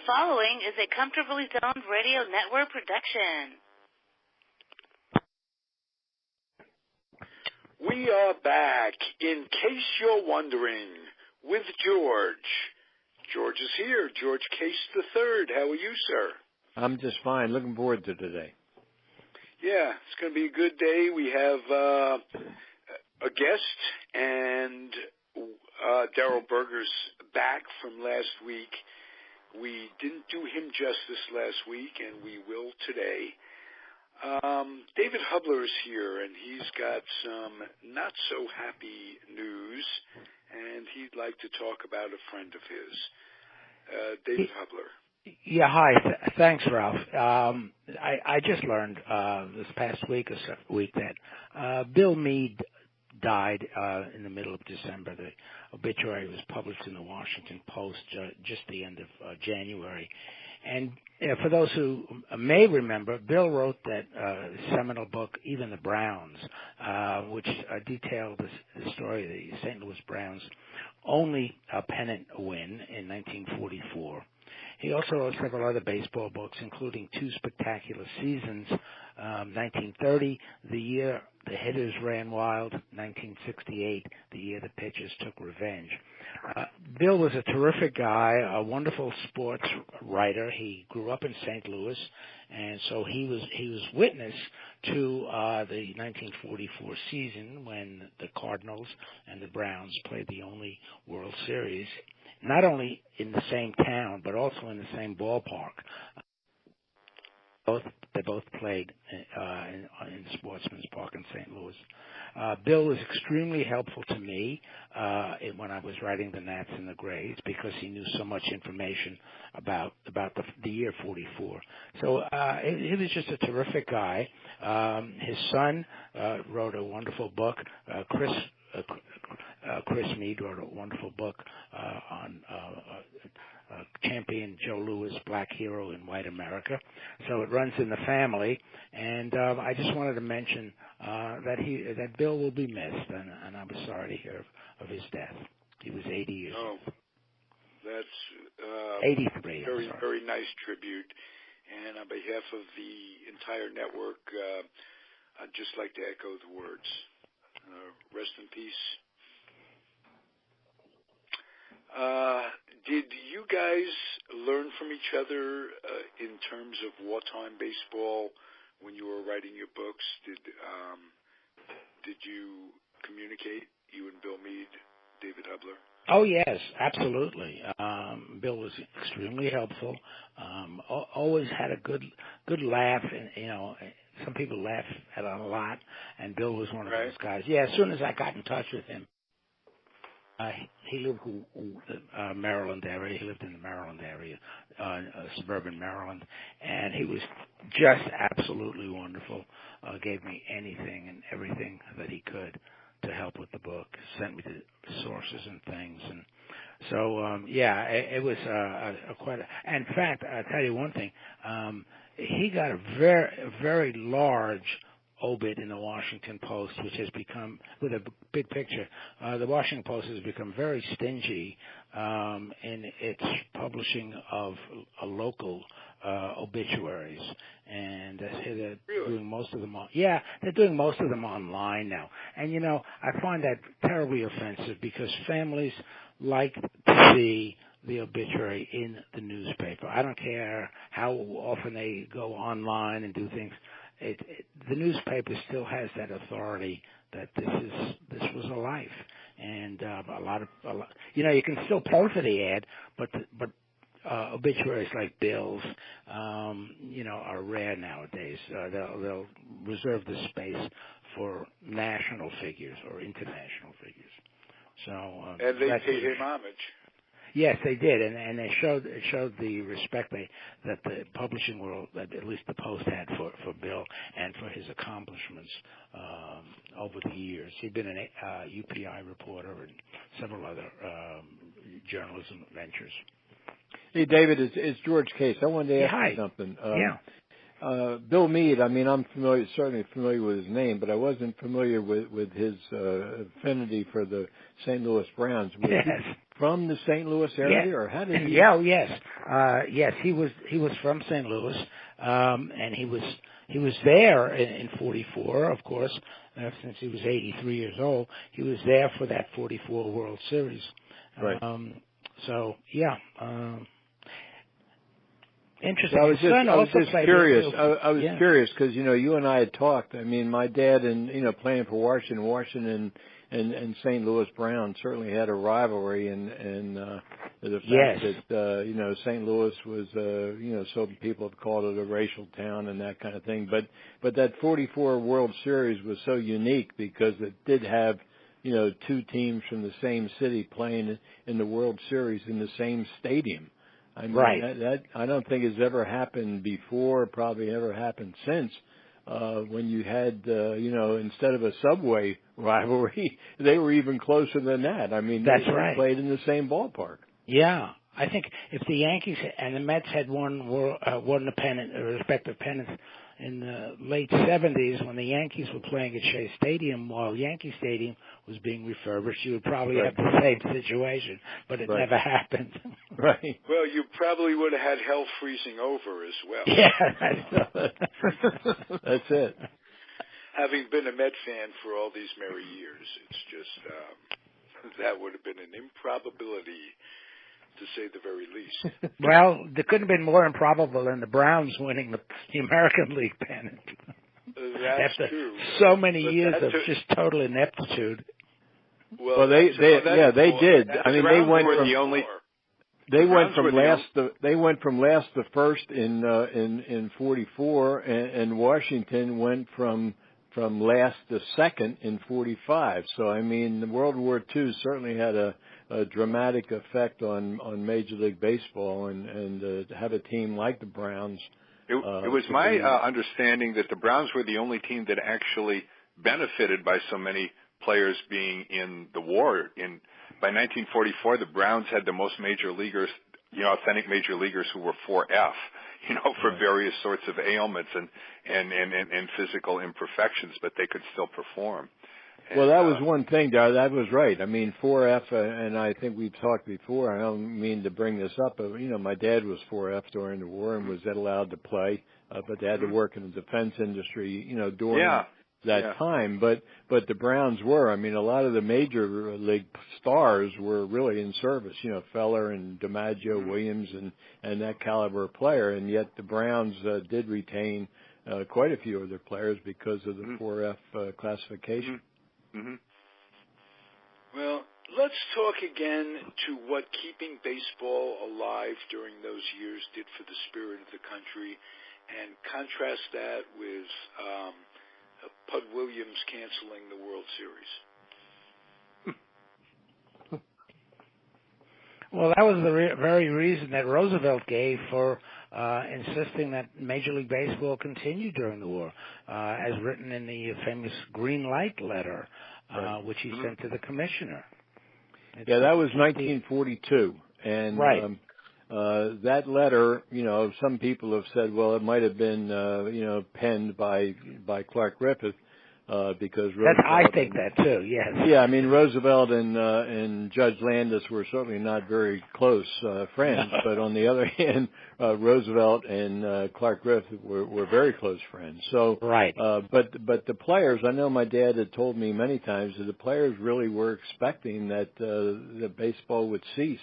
following is a Comfortably Zoned Radio Network production. We are back, in case you're wondering, with George. George is here, George Case III. How are you, sir? I'm just fine. Looking forward to today. Yeah, it's going to be a good day. We have a guest, and Darrell Berger's back from last week. We didn't do him justice last week, and we will today. David Hubler is here, and he's got some not-so-happy news, and he'd like to talk about a friend of his, David Hubler. Yeah, hi. Thanks, Ralph. I just learned this past week that Bill Meade died in the middle of December. The obituary was published in the Washington Post just the end of January. And for those who may remember, Bill wrote that seminal book, Even the Browns, which detailed the story of the St. Louis Browns' only pennant win in 1944. He also wrote several other baseball books, including two spectacular seasons, 1930, the year the hitters ran wild, 1968, the year the pitchers took revenge. Bill was a terrific guy, a wonderful sports writer. He grew up in St. Louis, and so he was witness to the 1944 season when the Cardinals and the Browns played the only World Series, not only in the same town, but also in the same ballpark. They both played in Sportsman's Park in St. Louis. Bill was extremely helpful to me when I was writing the Nats and the Grays because he knew so much information about the year 44. So he was just a terrific guy. His son wrote a wonderful book. Chris Meade wrote a wonderful book on champion Joe Louis, Black Hero in White America. So it runs in the family, and I just wanted to mention that Bill will be missed, and I was sorry to hear of his death. He was 80 years old. That's 83. Very, very nice tribute. And on behalf of the entire network, I'd just like to echo the words. Rest in peace. Did you guys learn from each other in terms of wartime baseball when you were writing your books? Did you communicate, you and Bill Meade, David Hubler? Oh, yes, absolutely. Bill was extremely helpful. Always had a good laugh, and some people laugh at a lot, and Bill was one of those guys. Yeah, as soon as I got in touch with him, he lived in Maryland area. He lived in the Maryland area, suburban Maryland, and he was just absolutely wonderful. Gave me anything and everything that he could to help with the book. Sent me to sources and things, and so it was quite. In fact, I'll tell you one thing. He got a very large obit in the Washington Post, which has become, with a big picture, the Washington Post has become very stingy in its publishing of local obituaries, and they're doing most of them they're doing most of them online now. And I find that terribly offensive because families like to see the obituary in the newspaper. I don't care how often they go online and do things. The newspaper still has that authority that this was a life, and a lot you can still pay for the ad, but obituaries like Bill's are rare nowadays. They'll reserve the space for national figures or international figures. So and they paid him homage. Yes, they did, and it showed the respect that the publishing world, that at least the Post, had for Bill and for his accomplishments over the years. He'd been a UPI reporter and several other journalism ventures. Hey, David, it's George Case. I wanted to ask you something. Bill Meade, I'm certainly familiar with his name, but I wasn't familiar with his affinity for the St. Louis Browns. from the St. Louis area, or how did he? Yeah, yes, he was from St. Louis, and he was there in '44, of course, since he was 83 years old. He was there for that '44 World Series. Right. Interesting. I was just curious. I was yeah. curious because you and I had talked. I mean, my dad and playing for Washington and St. Louis Browns certainly had a rivalry, and the fact that St. Louis was some people have called it a racial town and that kind of thing. But that '44 World Series was so unique because it did have two teams from the same city playing in the World Series in the same stadium. I mean, right. That I don't think has ever happened before, probably ever happened since. When you had, instead of a subway rivalry, they were even closer than that. I mean, That's they right. played in the same ballpark. Yeah. I think if the Yankees and the Mets had won the pennant, respective pennants in the late 70s when the Yankees were playing at Shea Stadium while Yankee Stadium was being refurbished, you would probably have the same situation, but it never happened. Right. Well, you probably would have had hell freezing over as well. Yeah. That's it. Having been a Met fan for all these merry years, it's just that would have been an improbability, to say the very least. Well, there couldn't have been more improbable than the Browns winning the American League pennant. That's After true. so many years of just total ineptitude. Well, they did. I mean, they went from the only. They went from last to first in '44, and Washington went from last to second in '45. So I mean, World War II certainly had a dramatic effect on Major League Baseball, and to have a team like the Browns. It was my understanding that the Browns were the only team that actually benefited by so many players being in the war. By 1944, the Browns had the most major leaguers, authentic major leaguers who were 4F, for various sorts of ailments and physical imperfections, but they could still perform. Well, that was one thing, Darrell. That was right. I mean, 4F, and I think we've talked before. I don't mean to bring this up, but my dad was 4F during the war and was allowed to play, but they had to work in the defense industry, during that time. But the Browns were. I mean, a lot of the major league stars were really in service. Feller and DiMaggio, Williams, and that caliber of player, and yet the Browns did retain quite a few of their players because of the 4F classification. Mm-hmm. Well, let's talk again to what keeping baseball alive during those years did for the spirit of the country, and contrast that with Pud Williams canceling the World Series. Well, that was the very reason that Roosevelt gave for insisting that Major League Baseball continue during the war, as written in the famous Green Light letter, which he sent to the commissioner. That was 1942, and that letter, some people have said, well, it might have been, penned by Clark Griffith. Because Roosevelt, I think that too. Yes. Yeah, I mean Roosevelt and Judge Landis were certainly not very close friends, but on the other hand, Roosevelt and Clark Griffith were very close friends. So, but the players, I know my dad had told me many times that the players really were expecting that the baseball would cease,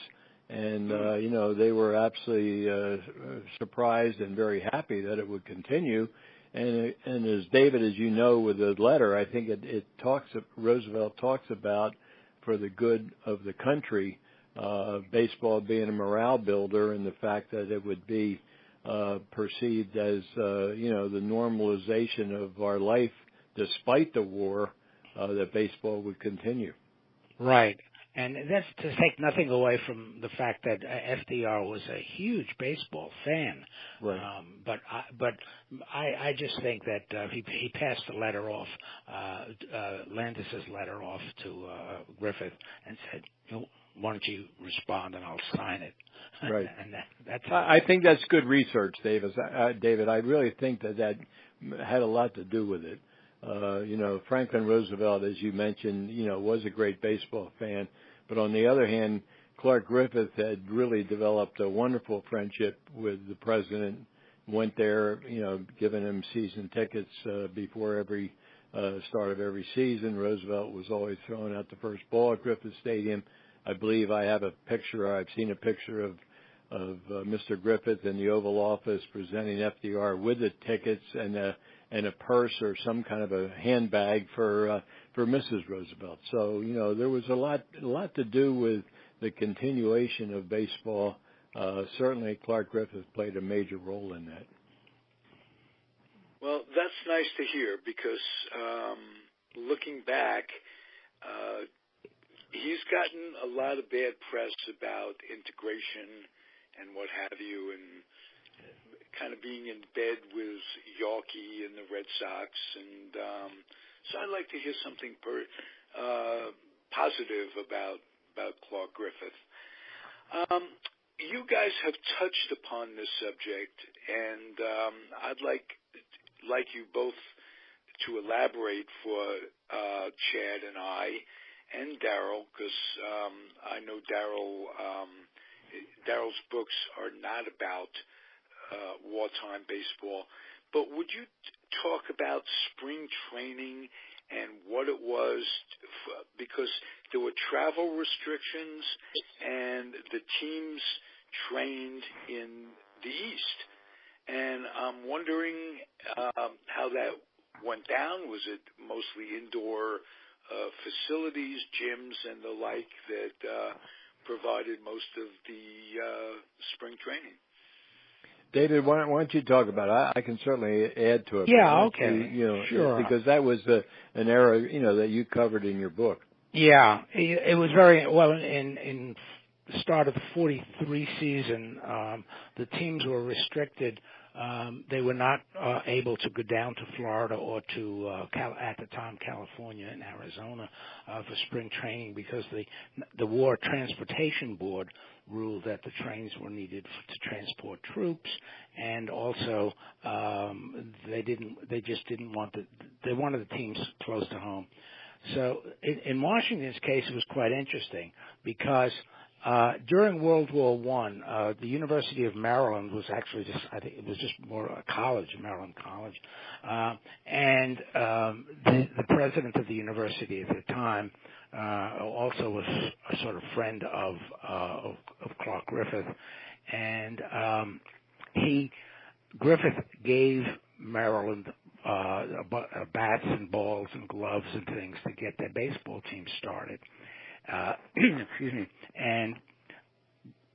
and they were absolutely surprised and very happy that it would continue. And as David, as you know, with the letter, I think Roosevelt talks about, for the good of the country, baseball being a morale builder, and the fact that it would be perceived as the normalization of our life despite the war, that baseball would continue. Right. And that's to take nothing away from the fact that FDR was a huge baseball fan. Right. But I just think that he passed the letter off, Landis's letter off to Griffith, and said, why don't you respond and I'll sign it. Right. And that's. I think that's good research, David. I really think that had a lot to do with it. Franklin Roosevelt, as you mentioned, was a great baseball fan. But on the other hand, Clark Griffith had really developed a wonderful friendship with the president. Went there, giving him season tickets before every start of every season. Roosevelt was always throwing out the first ball at Griffith Stadium. I believe I have a picture. I've seen a picture of Mr. Griffith in the Oval Office presenting FDR with the tickets and a purse or some kind of a handbag for Mrs. Roosevelt. So there was a lot to do with the continuation of baseball. Certainly, Clark Griffith played a major role in that. Well, that's nice to hear because looking back, he's gotten a lot of bad press about integration and what have you, and kind of being in bed with Yawkey and the Red Sox. And so I'd like to hear something positive about Clark Griffith. You guys have touched upon this subject, and I'd like you both to elaborate for Chad and I and Darrell, because I know Darrell's books are not about wartime baseball. But would you talk about spring training and what it was, because there were travel restrictions and the teams trained in the East. And I'm wondering how that went down. Was it mostly indoor facilities, gyms, and the like that provided most of the spring training? David, why don't you talk about it? I can certainly add to it. Yeah, okay. Sure. Because that was an era, that you covered in your book. Yeah, it was very well in the start of the 43 season. The teams were restricted. They were not able to go down to Florida or to at the time California and Arizona for spring training because the War Transportation Board ruled that the trains were needed to transport troops, and also they wanted the teams close to home. So in Washington's case, it was quite interesting because during World War I, the University of Maryland was actually just more a college, Maryland College, and the president of the university at the time also was a sort of friend of Clark Griffith, and Griffith gave Maryland bats and balls and gloves and things to get their baseball team started. Excuse me. And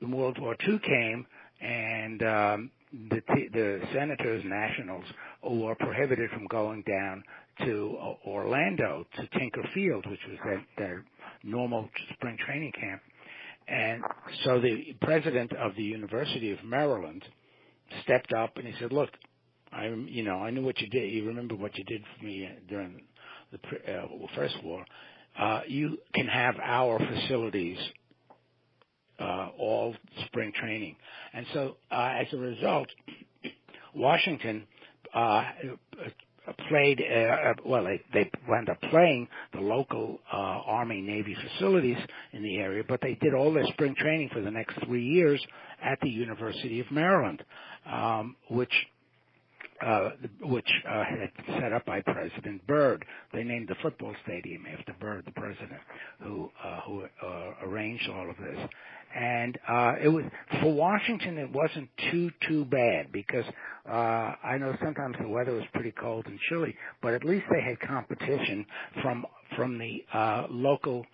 World War II came, and the Senators Nationals were prohibited from going down to Orlando to Tinker Field, which was their normal spring training camp. And so the president of the University of Maryland stepped up and he said, "Look, I knew what you did. You remember what you did for me during the First War. You can have our facilities all spring training." And so as a result, Washington played, they wound up playing the local Army Navy facilities in the area, but they did all their spring training for the next 3 years at the University of Maryland, which had been set up by President Byrd. They named the football stadium after Byrd, the president, who arranged all of this. And it was, for Washington, it wasn't too bad because I know sometimes the weather was pretty cold and chilly, but at least they had competition from the local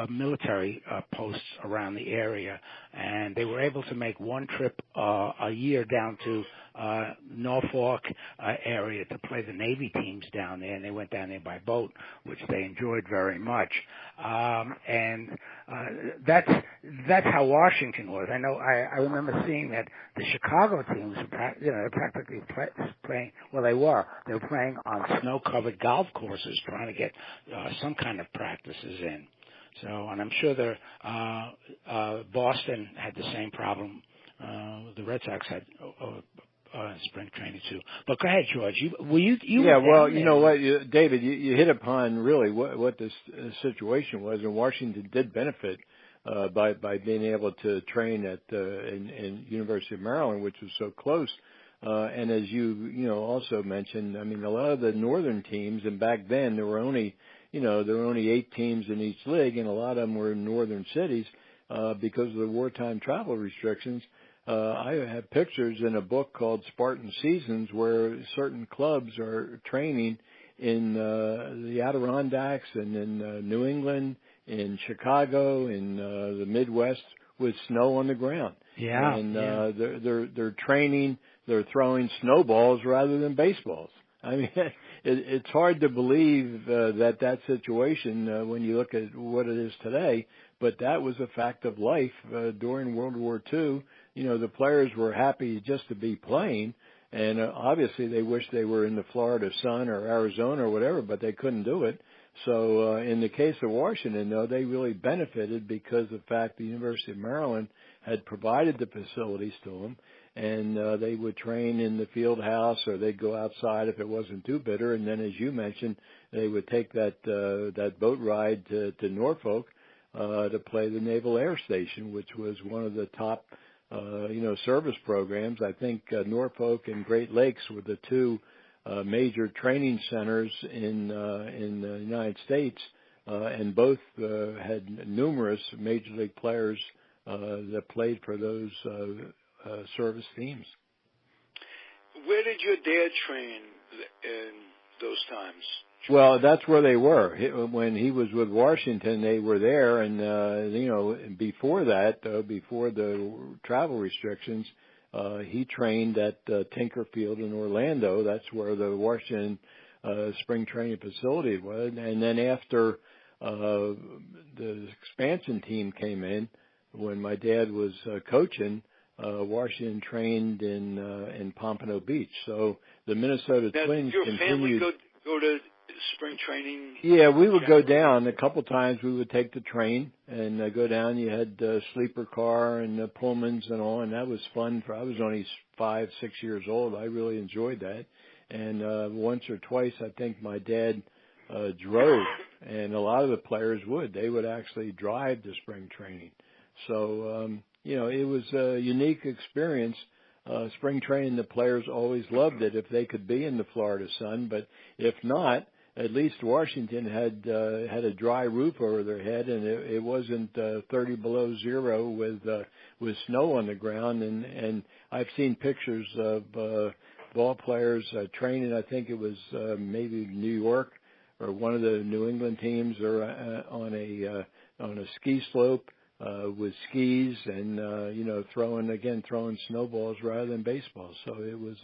military posts around the area, and they were able to make one trip a year down to Norfolk area to play the Navy teams down there, and they went down there by boat, which they enjoyed very much. And that's how Washington was. I remember seeing that the Chicago teams, practically playing. Well, they were playing on snow-covered golf courses, trying to get some kind of practices in. So, and I'm sure Boston had the same problem. The Red Sox had spring training too. But go ahead, George. Well, you know what, David, you hit upon really what this situation was, and Washington did benefit by being able to train at in University of Maryland, which was so close. And as you also mentioned, I mean, a lot of the northern teams, and back then there were only 8 teams in each league, and a lot of them were in northern cities because of the wartime travel restrictions. I have pictures in a book called Spartan Seasons where certain clubs are training in the Adirondacks and in New England, in Chicago, in the Midwest with snow on the ground. Yeah. And they're training, they're throwing snowballs rather than baseballs. I mean, it's hard to believe that situation when you look at what it is today, but that was a fact of life during World War II. The players were happy just to be playing, and obviously they wished they were in the Florida sun or Arizona or whatever, but they couldn't do it. So in the case of Washington, though, they really benefited because of the fact the University of Maryland had provided the facilities to them, and they would train in the field house or they'd go outside if it wasn't too bitter. And then, as you mentioned, they would take that boat ride to Norfolk to play the Naval Air Station, which was one of the top service programs. I think Norfolk and Great Lakes were the two major training centers in the United States, and both had numerous major league players that played for those service teams. Where did your dad train in those times? Well, that's where they were. When he was with Washington, they were there, and before that, before the travel restrictions, he trained at Tinker Field in Orlando. That's where the Washington spring training facility was. And then after the expansion team came in, when my dad was coaching, Washington trained in Pompano Beach. So the Minnesota Twins your continued. Family go to spring training? Yeah, we would go down. A couple times we would take the train and go down. You had sleeper car and Pullmans and all, and that was fun. I was only 5, 6 years old. I really enjoyed that. And once or twice, I think my dad drove, and a lot of the players would. They would actually drive to spring training. So, it was a unique experience. Spring training, the players always loved it if they could be in the Florida sun, but if not, at least Washington had a dry roof over their head, and it wasn't 30 below zero with snow on the ground. And I've seen pictures of ball players training. I think it was maybe New York or one of the New England teams, or on a ski slope with skis and throwing snowballs rather than baseballs. So it was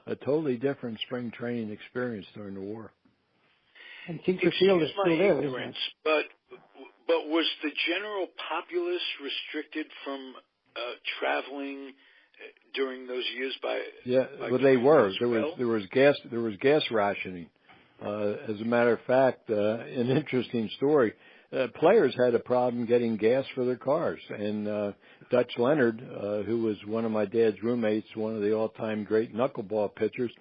a totally different spring training experience during the war. And Tinker Field is still there, isn't it? But was the general populace restricted from traveling during those years by? Yeah, well, they were. There was gas rationing. As a matter of fact, an interesting story. Players had a problem getting gas for their cars, and Dutch Leonard, who was one of my dad's roommates, one of the all-time great knuckleball pitchers,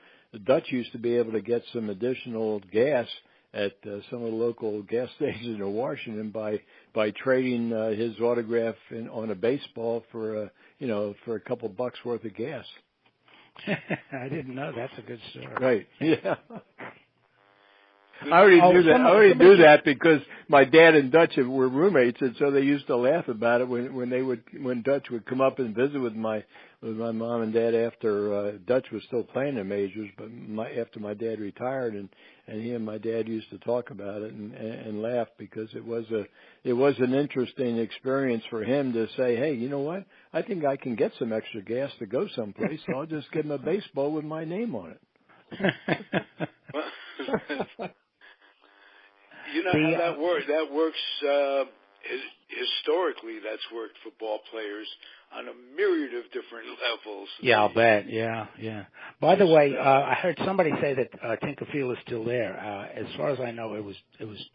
Dutch used to be able to get some additional gas at some of the local gas stations in Washington by trading his autograph on a baseball for a couple bucks worth of gas. I didn't know. That's a good story. Right. Yeah. I already knew that because my dad and Dutch were roommates, and so they used to laugh about it when Dutch would come up and visit with my mom and dad after Dutch was still playing in majors, but after my dad retired, and he and my dad used to talk about it and laugh because it was an interesting experience for him to say, hey, you know what? I think I can get some extra gas to go someplace, so I'll just give him a baseball with my name on it. You know how that works. That works historically. That's worked for ball players. on a myriad of different levels. Yeah, I'll bet. Yeah. By the way, I heard somebody say that Tinker Field is still there. As far as I know, it was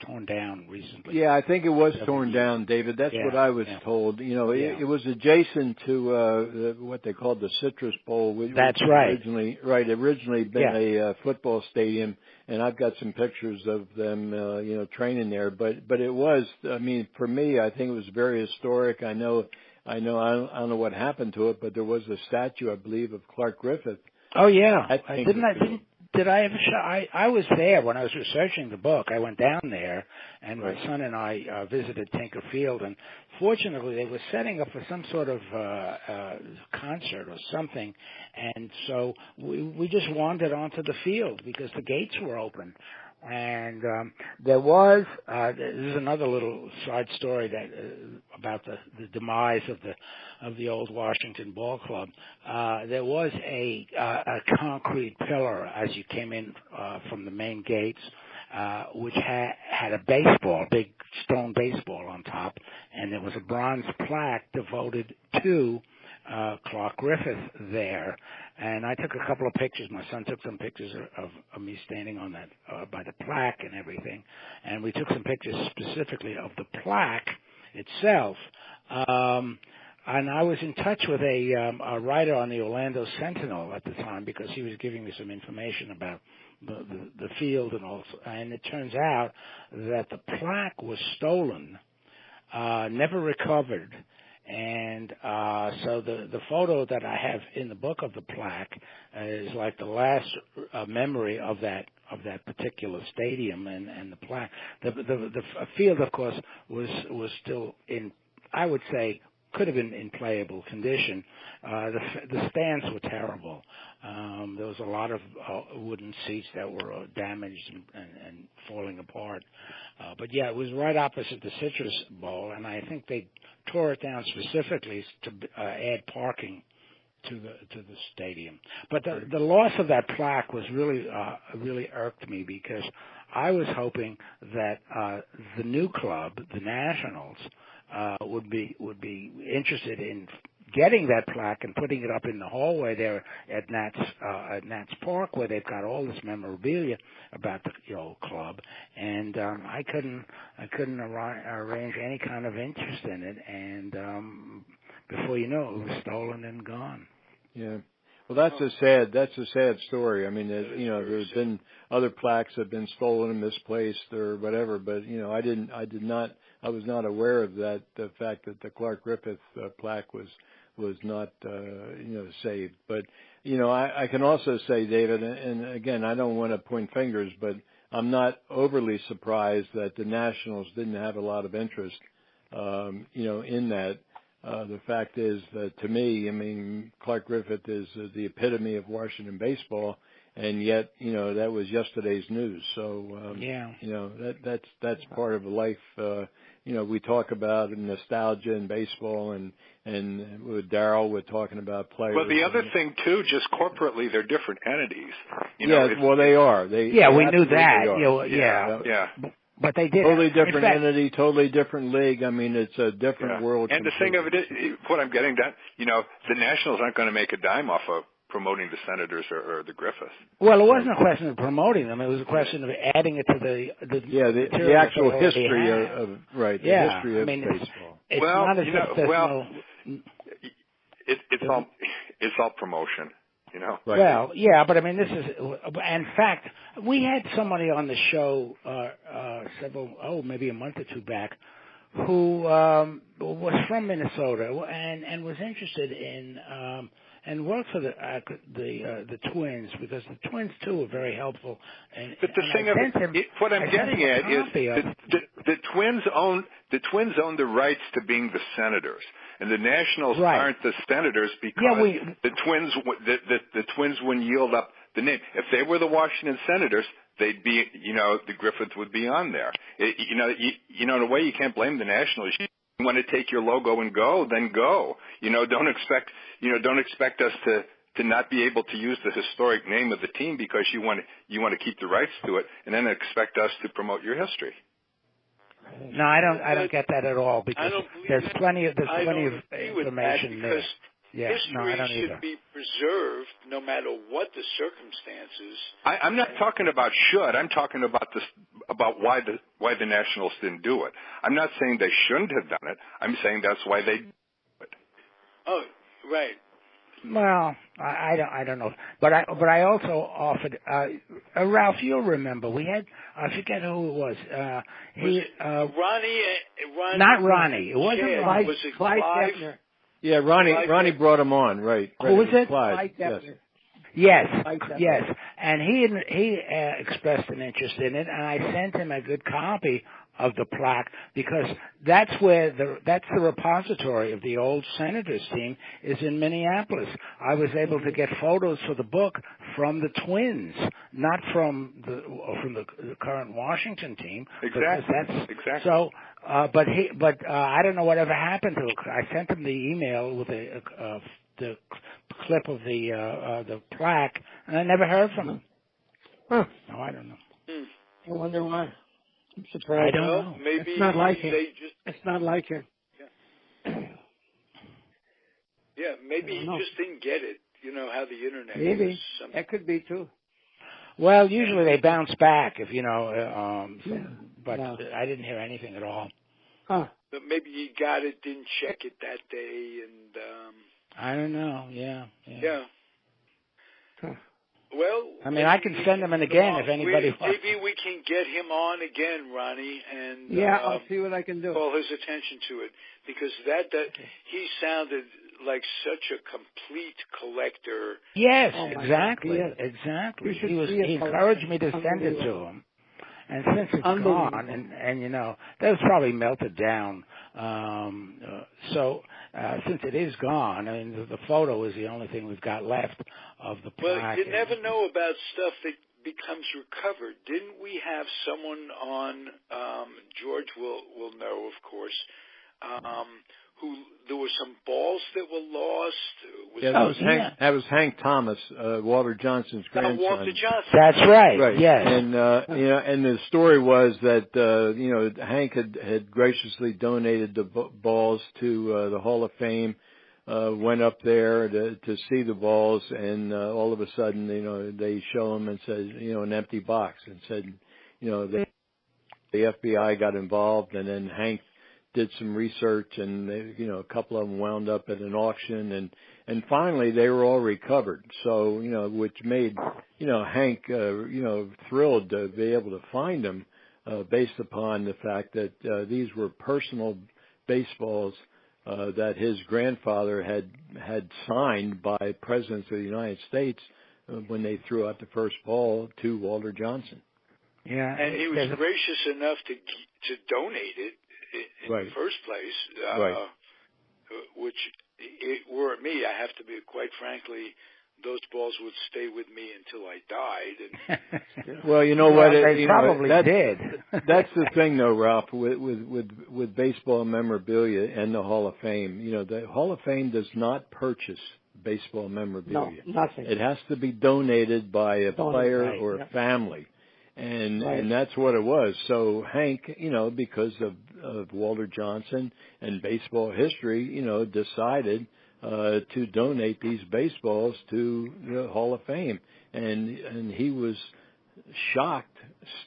torn down recently. Yeah, I think it was torn down, David. That's what I was told. You know, it was adjacent to what they called the Citrus Bowl. Which That's right. Originally been a football stadium, and I've got some pictures of them, training there. But it was, I mean, for me, I think it was very historic. I don't know what happened to it, but there was a statue, I believe, of Clark Griffith. Oh yeah, did I ever show? I was there when I was researching the book. I went down there, and my son and I visited Tinker Field, and fortunately they were setting up for some sort of concert or something, and so we just wandered onto the field because the gates were open. And there was this is another little side story that about the demise of the old Washington Ball Club. There was a concrete pillar as you came in from the main gates, which had a big stone baseball on top, and there was a bronze plaque devoted to Clark Griffith there. And I took a couple of pictures. My son took some pictures of me standing on that by the plaque and everything. And we took some pictures specifically of the plaque itself. And I was in touch with a writer on the Orlando Sentinel at the time because he was giving me some information about the field and all. And it turns out that the plaque was stolen, never recovered. And so the photo that I have in the book of the plaque is like the last memory of that particular stadium and the plaque. The field, of course, was still in, I would say, could have been in playable condition. The stands were terrible. There was a lot of wooden seats that were damaged and falling apart. But yeah, it was right opposite the Citrus Bowl, and I think they tore it down specifically to add parking to the stadium. But the loss of that plaque was really irked me because I was hoping that the new club, the Nationals, would be interested in getting that plaque and putting it up in the hallway there at Nats Park, where they've got all this memorabilia about the old club, and I couldn't arrange any kind of interest in it, and before you know it was stolen and gone. Yeah. Well, that's a sad story. I mean, there's been other plaques that have been stolen and misplaced or whatever, but I was not aware of that, the fact that the Clark Griffith plaque was not saved. But I can also say, David, and again, I don't want to point fingers, but I'm not overly surprised that the Nationals didn't have a lot of interest in that. The fact is that to me, I mean, Clark Griffith is the epitome of Washington baseball, and yet, that was yesterday's news. So, that's part of life. We talk about nostalgia in baseball, and with Darrell, we're talking about players. Well, the other thing too, just corporately, they're different entities. They are. We knew that. Yeah. But they did. Totally different entity, totally different league. I mean, it's a different world. And the thing of it is, what I'm getting at, the Nationals aren't going to make a dime off of promoting the Senators or the Griffiths. Well, it wasn't a question of promoting them. It was a question of adding it to the actual history of the history of baseball. It's not as if it's all promotion. Right. Well, yeah, but I mean, this is, in fact, we had somebody on the show maybe a month or two back, who was from Minnesota and was interested in and worked for the Twins, because the Twins too are very helpful. But the thing of it, what I'm getting at is the Twins own the rights to being the Senators. And the Nationals aren't the Senators because the Twins wouldn't yield up the name. If they were the Washington Senators, they'd be, the Griffiths would be on there. In a way, you can't blame the Nationals. You want to take your logo and go, then go. Don't expect us to not be able to use the historic name of the team because you want to keep the rights to it, and then expect us to promote your history. No, I don't get that at all because there's plenty of information there. Yeah, history no, I don't should either. be preserved no matter what the circumstances. I'm not talking about should. I'm talking about why the Nationals didn't do it. I'm not saying they shouldn't have done it. I'm saying that's why they did it. Oh, right. Well, I don't know, but I also offered Ralph. You'll remember we had I forget who it was. Ronnie. Not Ronnie. It wasn't Ronnie. Was it Clyde Clive? Deppner. Yeah, Ronnie brought him on, right? Who was it? Clyde, Clyde yes. Deppner. Yes, and he expressed an interest in it, and I sent him a good copy of the plaque because that's the repository of the old Senators team is in Minneapolis. I was able to get photos for the book from the Twins, not from the current Washington team. Exactly. So. But I don't know whatever happened to it. I sent him the email with the clip of the plaque, and I never heard from him. Huh. No, I don't know. I wonder why. I'm surprised. I don't know. Maybe it's not like him. It's not like him. Yeah, maybe he just didn't get it. You know how the internet maybe. is. That could be too. Well, usually they bounce back if but I didn't hear anything at all. Huh. But maybe he got it, didn't check it that day, and I don't know. Yeah. Huh. Well, I mean, I can send him in again if anybody wants. Maybe we can get him on again, Ronnie, and I'll see what I can do. Call his attention to it because that he sounded like such a complete collector. Yes, Oh, exactly. He encouraged me to send it to him. And since it's gone, and that was probably melted down. Since it is gone, I mean, the photo is the only thing we've got left of the plaque. Well, you never know about stuff that becomes recovered. Didn't we have someone on? George will know, of course. Who there were some balls that were lost. That was Hank Thomas, Walter Johnson's grandson. Walter Johnson. That's right. Right. Yes. And and the story was that Hank had graciously donated the balls to the Hall of Fame. Went up there to see the balls, and all of a sudden, they show him and said, an empty box, and said, the FBI got involved, and then Hank did some research, and a couple of them wound up at an auction, and finally they were all recovered. So which made Hank thrilled to be able to find them, based upon the fact that these were personal baseballs that his grandfather had signed by presidents of the United States when they threw out the first ball to Walter Johnson. Yeah, and he was gracious enough to donate it. In the first place, which were it me, I have to be quite frankly, those balls would stay with me until I died. And, well, you know what? They probably did. That's the thing, though, Ralph, with baseball memorabilia and the Hall of Fame. The Hall of Fame does not purchase baseball memorabilia. No, nothing. It has to be donated by a player or a family. And that's what it was. So Hank, because of Walter Johnson and baseball history, decided to donate these baseballs to the Hall of Fame. And he was shocked,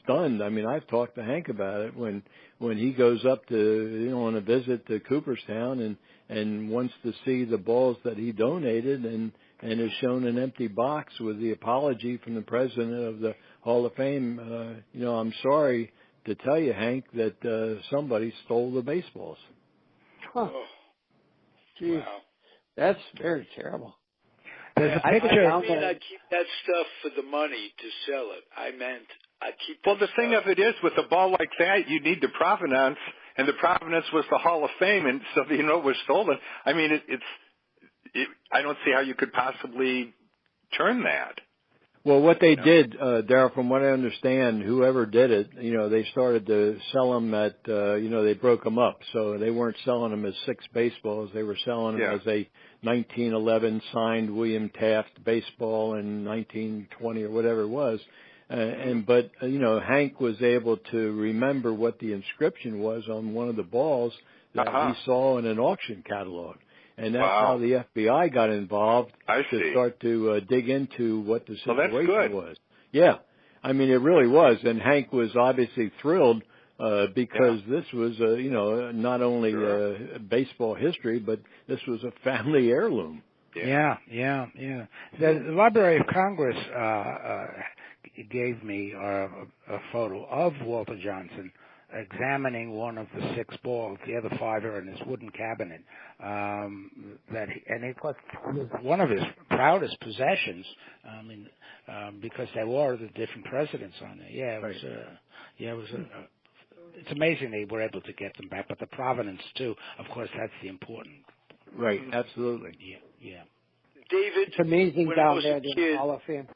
stunned. I mean, I've talked to Hank about it when he goes up to on a visit to Cooperstown and wants to see the balls that he donated and is shown an empty box with the apology from the president of the Hall of Fame. I'm sorry to tell you, Hank, that somebody stole the baseballs. Huh. Wow. That's very terrible. There's a picture. I mean, I keep that stuff for the money to sell it. I meant I keep. Well, the thing of it is, with a ball like that, you need the provenance, and the provenance was the Hall of Fame, and so it was stolen. I mean, I don't see how you could possibly turn that. Well, what they did, Darrell, from what I understand, whoever did it, they started to sell them at, they broke them up. So they weren't selling them as 6 baseballs. They were selling them as a 1911 signed William Taft baseball in 1920 or whatever it was. But Hank was able to remember what the inscription was on one of the balls that he saw in an auction catalog. And that's how the FBI got involved to start to dig into what the situation was. Yeah. I mean, it really was. And Hank was obviously thrilled because this was, not only baseball history, but this was a family heirloom. Yeah. The Library of Congress gave me a photo of Walter Johnson examining one of the 6 balls. The other 5 are in his wooden cabinet. And it was one of his proudest possessions. I mean, because they were the different presidents on it. Yeah, it was. It's amazing they were able to get them back, but the provenance too. Of course, that's the important. Right. Absolutely. Yeah. David, it's amazing down there in the Hall of Fame.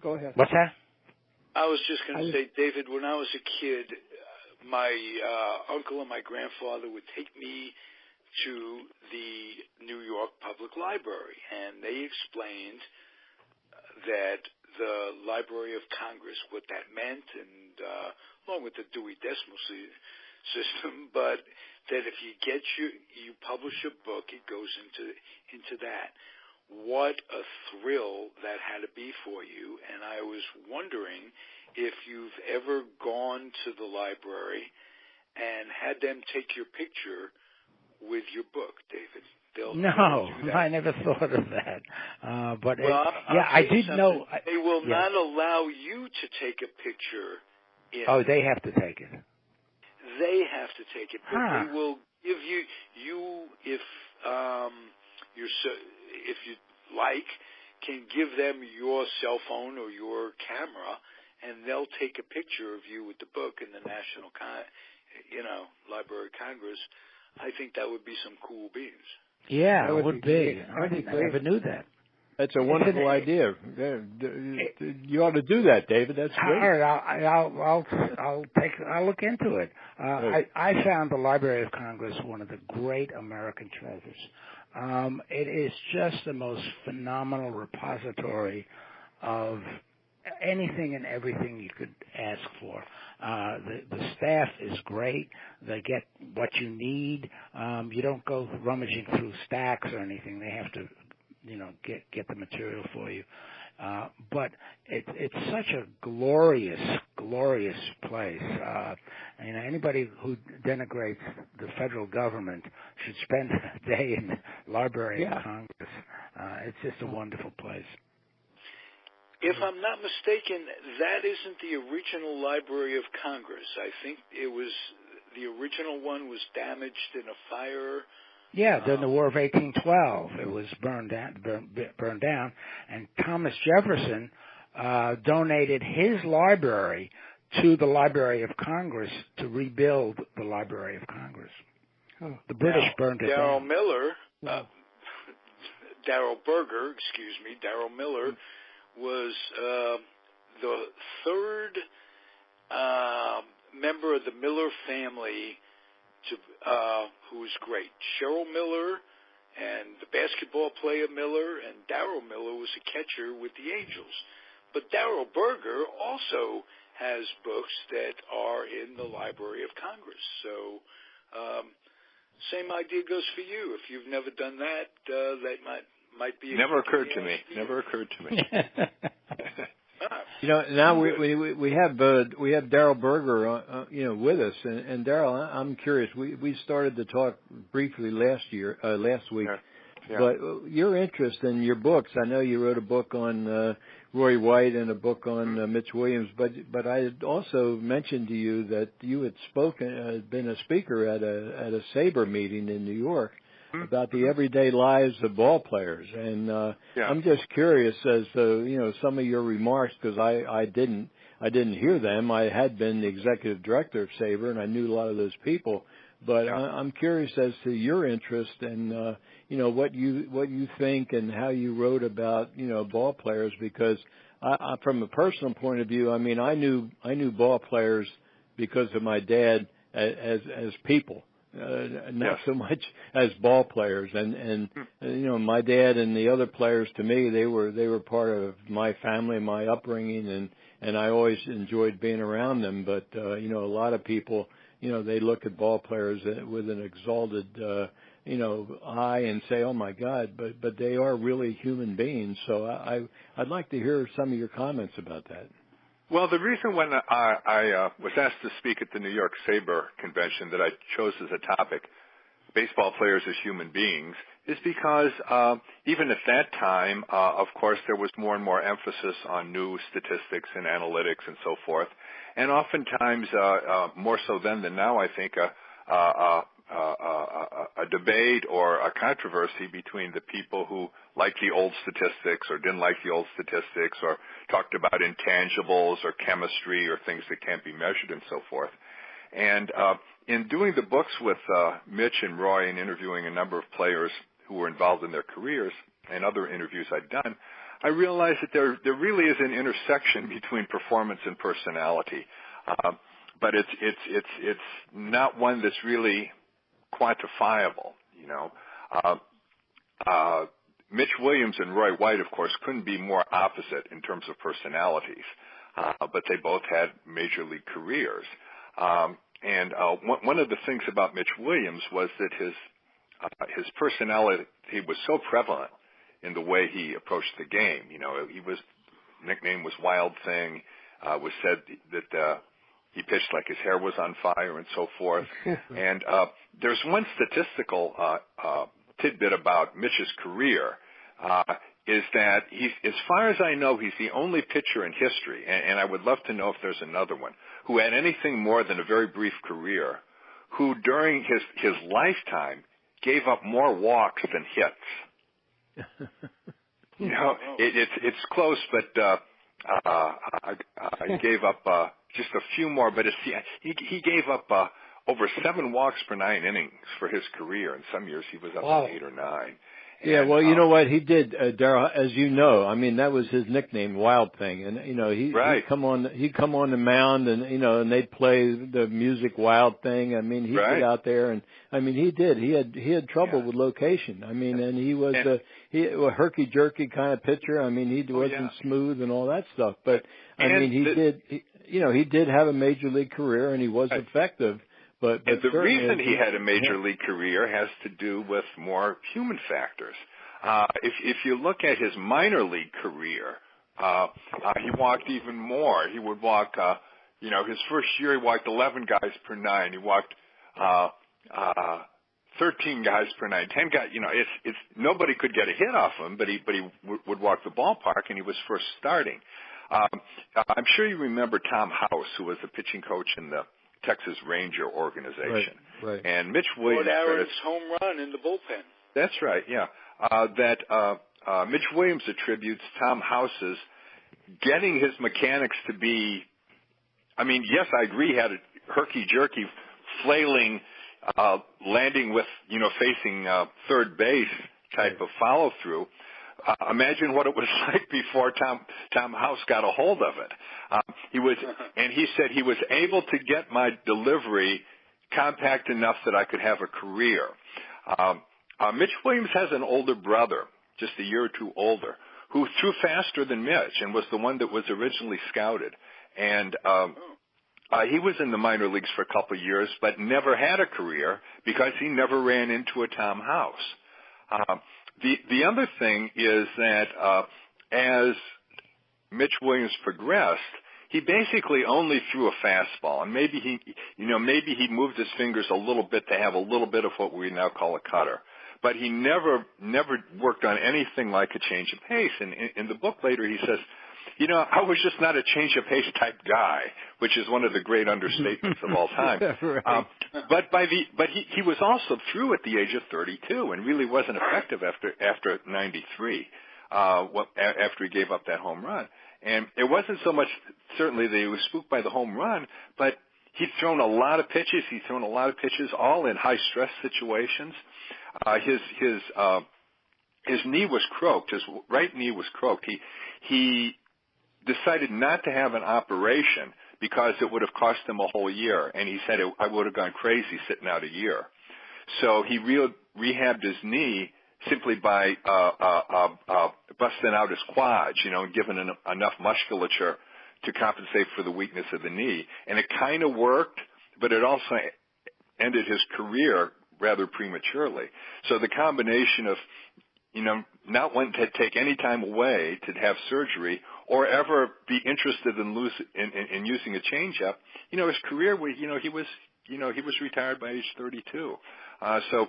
Go ahead. What's that? I was just going to say, David, when I was a kid, my uncle and my grandfather would take me to the New York Public Library, and they explained that the Library of Congress, what that meant, and along with the Dewey Decimal System, but that if you publish a book, it goes into that. What a thrill that had to be for you, and I was wondering if you've ever gone to the library and had them take your picture with your book, David. No, I never thought of that. But I did know. They will not allow you to take a picture. They have to take it. They have to take it, but they will give you if you like, can give them your cell phone or your camera, and they'll take a picture of you with the book in the National, Library of Congress. I think that would be some cool beans. Yeah, it would be. I never knew that. That's a wonderful idea. You ought to do that, David. That's great. All right, I'll look into it. I found the Library of Congress one of the great American treasures. It is just the most phenomenal repository of anything and everything you could ask for. The staff is great. They get what you need. You don't go rummaging through stacks or anything. They have to, get the material for you. But it's such a glorious place. Anybody who denigrates the federal government should spend a day in the Library of Congress. It's just a wonderful place. If I'm not mistaken, that isn't the original Library of Congress. I think the original one was damaged in a fire. Yeah, during the War of 1812, it was burned down, and Thomas Jefferson donated his library to the Library of Congress to rebuild the Library of Congress. The British burned it down. Darrell Berger, Darrell Miller, was the third member of the Miller family who was great. Cheryl Miller and the basketball player Miller, and Darrell Miller was a catcher with the Angels. But Darrell Berger also has books that are in the Library of Congress. So same idea goes for you. If you've never done that, that might be. Never occurred to me. Now we have Darrell Berger, with us, and Darrell, I'm curious. We started to talk briefly last week, but your interest in your books. I know you wrote a book on Roy White and a book on Mitch Williams, but I had also mentioned to you that you had been a speaker at a SABR meeting in New York about the everyday lives of ball players, and I'm just curious as to some of your remarks, because I didn't hear them. I had been the executive director of SABR, and I knew a lot of those people, but I'm curious as to your interest and what you think and how you wrote about ball players, because I from a personal point of view, I knew ball players because of my dad as people. not so much as ball players. And my dad and the other players, to me, they were part of my family, my upbringing, and I always enjoyed being around them. But a lot of people, they look at ball players with an exalted eye and say, "Oh my God!" But they are really human beings. So I'd like to hear some of your comments about that. Well, the reason when I was asked to speak at the New York SABR convention that I chose as a topic, baseball players as human beings, is because even at that time, of course, there was more and more emphasis on new statistics and analytics and so forth. And oftentimes, more so then than now, I think, a debate or a controversy between the people who liked the old statistics or didn't like the old statistics or talked about intangibles or chemistry or things that can't be measured and so forth. And in doing the books with Mitch and Roy and interviewing a number of players who were involved in their careers and other interviews I'd done, I realized that there really is an intersection between performance and personality. But it's not one that's really quantifiable, Mitch Williams and Roy White, of course, couldn't be more opposite in terms of personalities, but they both had major league careers. And one of the things about Mitch Williams was that his personality was so prevalent in the way he approached the game. Nickname was Wild Thing. Was said that he pitched like his hair was on fire and so forth. And there's one statistical tidbit about Mitch's career, is that as far as I know, he's the only pitcher in history, and I would love to know if there's another one, who had anything more than a very brief career, who during his lifetime gave up more walks than hits. It's close, but he gave up just a few more, but he gave up over 7 walks per 9 innings for his career. In some years, he was up to 8 or 9. Yeah, well, you know what he did, Darrell, as you know. I mean, that was his nickname, Wild Thing, and he'd come on the mound, and and they'd play the music Wild Thing. I mean, he'd get out there, and I mean, he had trouble with location. I mean, and he was a herky jerky kind of pitcher. I mean, he wasn't smooth and all that stuff, but I mean, he did have a major league career, and he was effective. But the reason he had a major league career has to do with more human factors. If you look at his minor league career, he walked even more. He would walk, his first year he walked 11 guys per 9. He walked 13 guys per 9, 10 guys. It's nobody could get a hit off him, but he would walk the ballpark, and he was first starting. I'm sure you remember Tom House, who was the pitching coach in the Texas Ranger organization. Right. And Mitch Williams. Aaron's home run in the bullpen. That's right, yeah. Mitch Williams attributes Tom House's getting his mechanics to be, I mean, yes, I agree, he had a herky-jerky, flailing, landing with, facing third base type of follow-through. Imagine what it was like before Tom House got a hold of it. And he said he was able to get my delivery compact enough that I could have a career. Mitch Williams has an older brother, just a year or two older, who threw faster than Mitch and was the one that was originally scouted. And he was in the minor leagues for a couple of years, but never had a career because he never ran into a Tom House. The other thing is that as Mitch Williams progressed, he basically only threw a fastball, and maybe he moved his fingers a little bit to have a little bit of what we now call a cutter. But he never worked on anything like a change of pace. And in the book later, he says, I was just not a change of pace type guy, which is one of the great understatements of all time. Right. But he was also through at the age of 32 and really wasn't effective after 93, after he gave up that home run. And it wasn't so much certainly that he was spooked by the home run, but he'd thrown a lot of pitches. He'd thrown a lot of pitches, all in high stress situations. His knee was croaked. His right knee was croaked. He decided not to have an operation because it would have cost him a whole year. And he said, I would have gone crazy sitting out a year. So he rehabbed his knee simply by busting out his quads, and giving enough musculature to compensate for the weakness of the knee. And it kind of worked, but it also ended his career rather prematurely. So the combination of, not wanting to take any time away to have surgery or ever be interested in using a changeup, his career, he was retired by age 32. So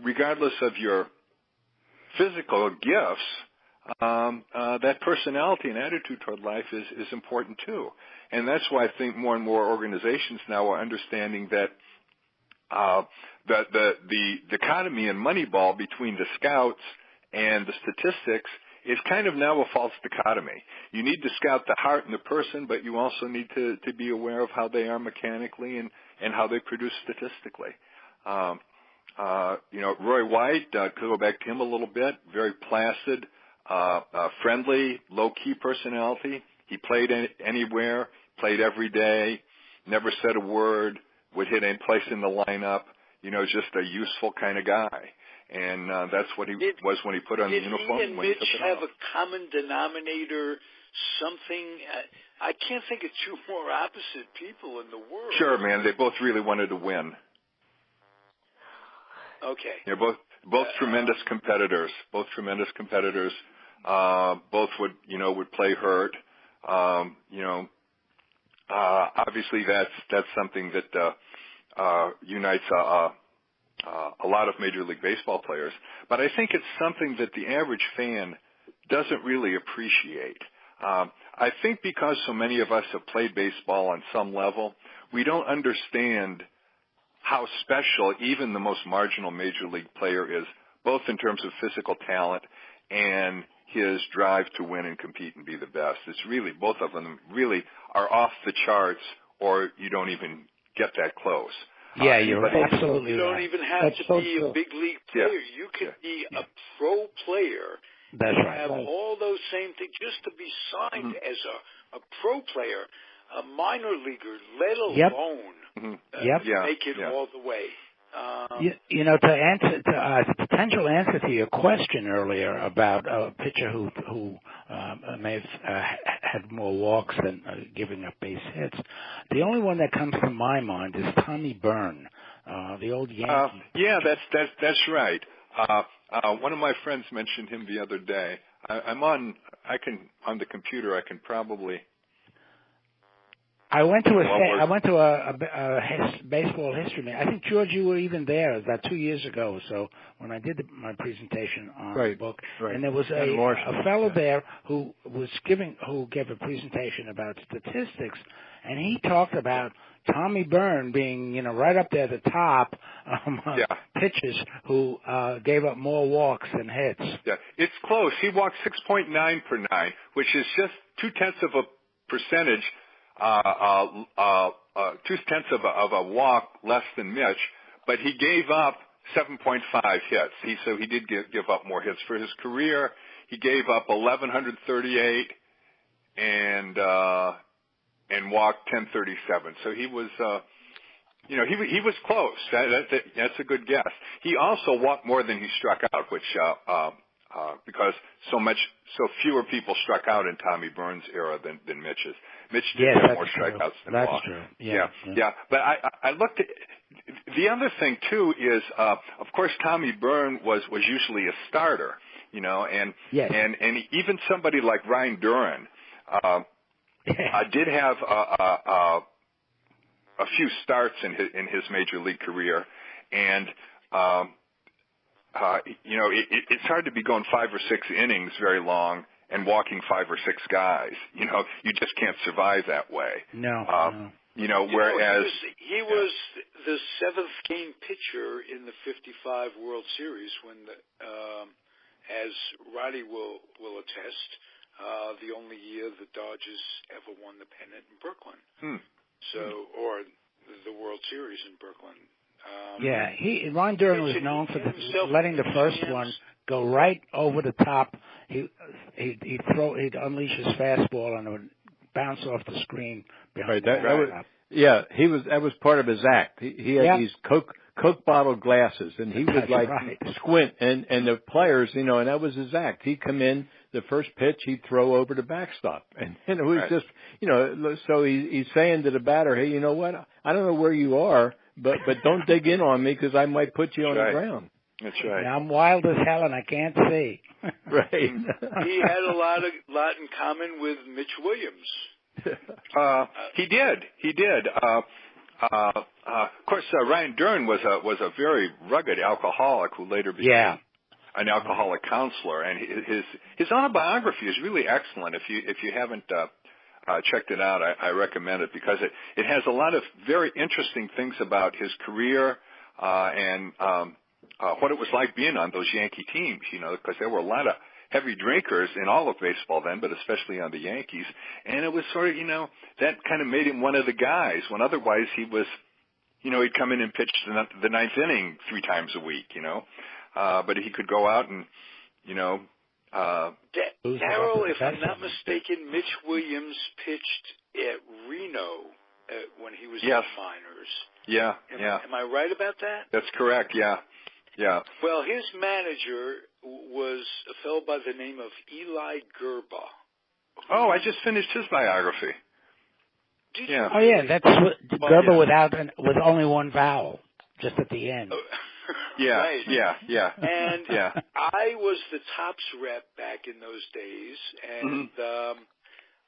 regardless of your physical gifts, that personality and attitude toward life is important too. And that's why I think more and more organizations now are understanding that the dichotomy and Moneyball between the scouts and the statistics is kind of now a false dichotomy. You need to scout the heart and the person, but you also need to be aware of how they are mechanically and how they produce statistically. Roy White, to go back to him a little bit, very placid, friendly, low-key personality. He played anywhere, played every day, never said a word, would hit any place in the lineup, just a useful kind of guy. And that's what he was when he put on the uniform. Did he and Mitch have a common denominator, something? I can't think of two more opposite people in the world. Sure, man. They both really wanted to win. Okay. They're both tremendous competitors. Both tremendous competitors. Both would play hurt. Obviously that's something that unites a lot of Major League Baseball players. But I think it's something that the average fan doesn't really appreciate. I think because so many of us have played baseball on some level, we don't understand how special even the most marginal Major League player is, both in terms of physical talent and his drive to win and compete and be the best. It's really, both of them really are off the charts, or you don't even get that close. Yeah, you're absolutely right. You don't even have to be a big league player. Yeah. You could be a pro player. That's right. Have all those same things. Just to be signed as a pro player, a minor leaguer, let alone make it all the way. To answer a potential answer to your question earlier about a pitcher who may have had more walks than giving up base hits, the only one that comes to my mind is Tommy Byrne, the old Yankee. That's right. One of my friends mentioned him the other day. On the computer. I can probably. I went to a baseball history meeting. I think, George, you were even there about 2 years ago. So when I did my presentation on the book, and there was a fellow there who gave a presentation about statistics, and he talked about Tommy Byrne being, right up there at the top pitchers who gave up more walks than hits. Yeah, it's close. He walked 6.9 per nine, which is just 0.2% 0.2 of a walk less than Mitch, but he gave up 7.5 hits. So he did give up more hits for his career. He gave up 1,138 and walked 1037. So he was, he was close. That's a good guess. He also walked more than he struck out, which because so fewer people struck out in Tommy Byrne's era than Mitch's. Mitch did have more strikeouts than walks. That's true. Yeah. But I looked at the other thing too is of course Tommy Byrne was usually a starter, and even somebody like Ryan Duran did have a few starts in his major league career, and it's hard to be going 5 or 6 innings very long and walking 5 or 6 guys. You just can't survive that way. No. Whereas he was the 7th game pitcher in the '55 World Series when, as Roddy will attest, the only year the Dodgers ever won the pennant in Brooklyn. Or the World Series in Brooklyn. Ron Duran was known for letting the first one go right over the top. He'd unleash his fastball and it would bounce off the screen behind that was part of his act. He had these Coke bottle glasses, and he would like squint, and the players, and that was his act. He'd come in, the first pitch, he'd throw over the backstop, and it was just, so he's saying to the batter, hey, you know what? I don't know where you are, but don't dig in on me because I might put you on the ground. That's right. I'm wild as hell and I can't see. Right. He had a lot in common with Mitch Williams. He did. Of course, Ryan Dern was a very rugged alcoholic who later became an alcoholic counselor, and his autobiography is really excellent. If you haven't checked it out, I recommend it because it has a lot of very interesting things about his career and what it was like being on those Yankee teams. Because there were a lot of heavy drinkers in all of baseball then, but especially on the Yankees. And it was sort of, that kind of made him one of the guys, when otherwise he was, he'd come in and pitch the ninth inning 3 times a week, but he could go out and, Darrell, if I'm not mistaken, Mitch Williams pitched at Reno when he was in the minors. Yeah, Am I right about that? That's correct, yeah. Well, his manager was a fellow by the name of Eli Gerber. Oh, I just finished his biography. Oh, yeah, that's Gerber with only one vowel, just at the end. Right. Yeah. And I was the Topps rep back in those days, and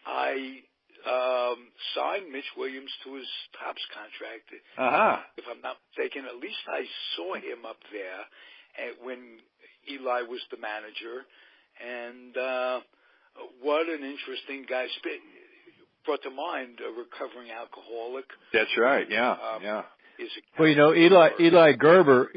I signed Mitch Williams to his Topps contract. If I'm not mistaken, at least I saw him up there when Eli was the manager, and what an interesting guy. Brought to mind a recovering alcoholic. That's right, yeah. Well, Eli Gerber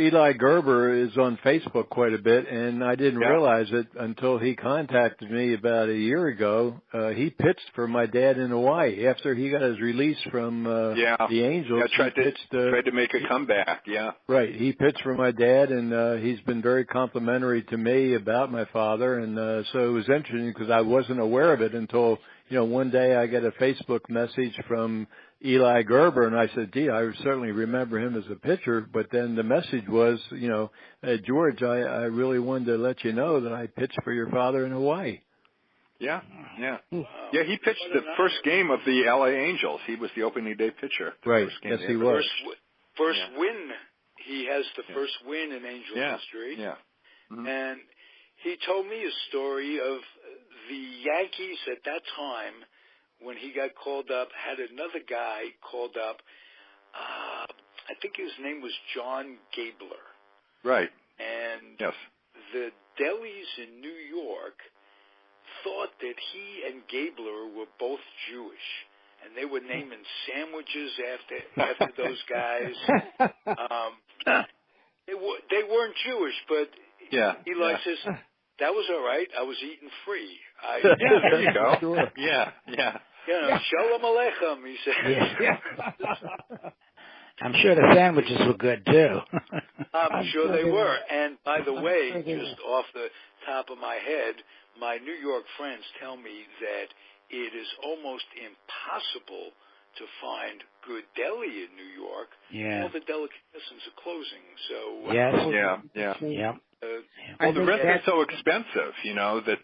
is on Facebook quite a bit, and I didn't realize it until he contacted me about a year ago. He pitched for my dad in Hawaii after he got his release from the Angels. Tried to make a comeback. Yeah, right. He pitched for my dad, and he's been very complimentary to me about my father, and so it was interesting because I wasn't aware of it until one day I got a Facebook message from Eli Gerber, and I said, gee, I certainly remember him as a pitcher, but then the message was, George, I really wanted to let you know that I pitched for your father in Hawaii. Yeah. He pitched the first game of the LA Angels. He was the opening day pitcher. Right, yes, he was. First win. He has the first win in Angel history. Yeah. Mm-hmm. And he told me a story of the Yankees at that time, when he got called up, had another guy called up. I think his name was John Gabler. Right. And the delis in New York thought that he and Gabler were both Jewish, and they were naming sandwiches after those guys. They weren't Jewish, but Eli says, that was all right. I was eating free. There you go. Sure. Yeah. Shalom Aleichem, he said. I'm sure the sandwiches were good, too. I'm sure they were. And by the way, just off the top of my head, my New York friends tell me that it is almost impossible to find good deli in New York. Yeah. All the delicatessens are closing. So Yeah. Well, the rent is so expensive, that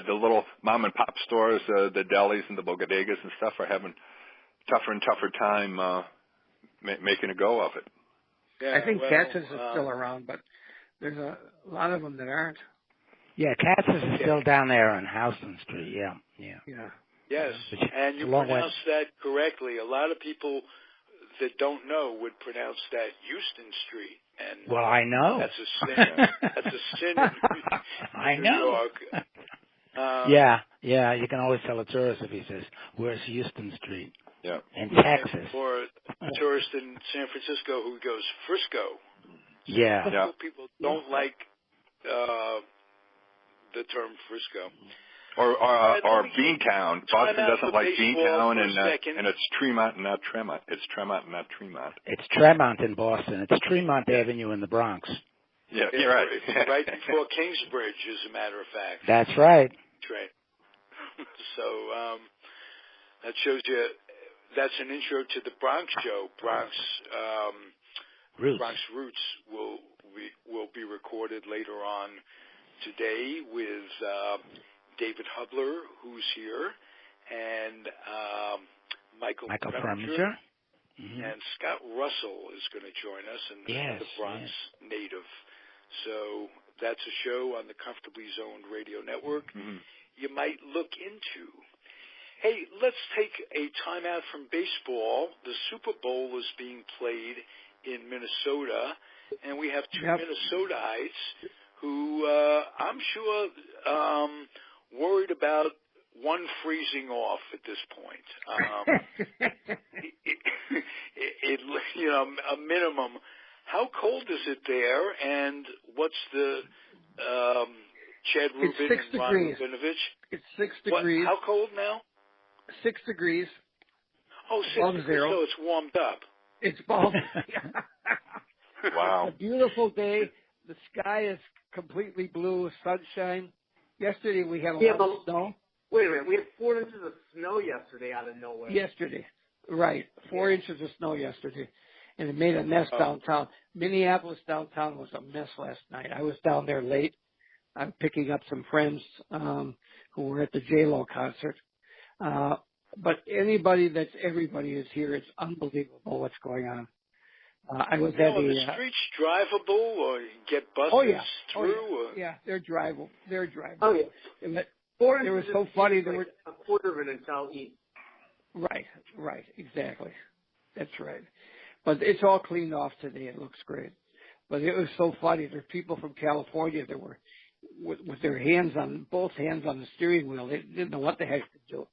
the little mom and pop stores, the delis and the bodegas and stuff are having tougher and tougher time making a go of it. Yeah, I think Katz's is still around, but there's a lot of them that aren't. Yeah, Katz's is still down there on Houston Street. Yeah. Yes, and you pronounced that correctly. A lot of people that don't know would pronounce that Houston Street. And well, I know. That's a sin. That's a sin in New York. Yeah. You can always tell a tourist if he says, "Where's Houston Street?" Yeah. In Texas. Or a tourist in San Francisco who goes Frisco. Yeah. People don't like the term Frisco. Or Beantown. Boston doesn't like Beantown, and it's Tremont and not Tremont. It's Tremont and not Tremont. It's Tremont in Boston. It's Tremont Avenue in the Bronx. Yeah, you're right. Right before Kingsbridge, as a matter of fact. That's right. That's right. So that shows you. That's an intro to the Bronx show. Bronx Bronx Roots will be recorded later on today with David Hubler, who's here, and Michael Freminger. Mm-hmm. And Scott Russell is going to join us, and the Bronx native. So that's a show on the Comfortably Zoned Radio Network you might look into. Hey, let's take a timeout from baseball. The Super Bowl is being played in Minnesota, and we have two Minnesotites who I'm sure worried about one freezing off at this point. A minimum. How cold is it there, and what's the Chad Rubin and Ron Rabinovitz? It's 6 degrees. How cold now? 6 degrees. Oh, 6 degrees, so it's warmed up. It's balmy. Wow. It's a beautiful day. The sky is completely blue, sunshine. Yesterday we had a lot of snow. Wait a minute. We had 4 inches of snow yesterday out of nowhere. Yesterday. Right. 4 inches of snow yesterday. And it made a mess downtown. Minneapolis downtown was a mess last night. I was down there late. I'm picking up some friends who were at the J-Lo concert. But everybody is here. It's unbelievable what's going on. I was at the streets drivable, or you get buses through? Yeah, they're drivable. Oh, yeah. It was so funny. There were a quarter of an inch out east. Right, exactly. That's right. But it's all cleaned off today. It looks great. But it was so funny. There are people from California that were with their both hands on the steering wheel. They didn't know what the heck to do.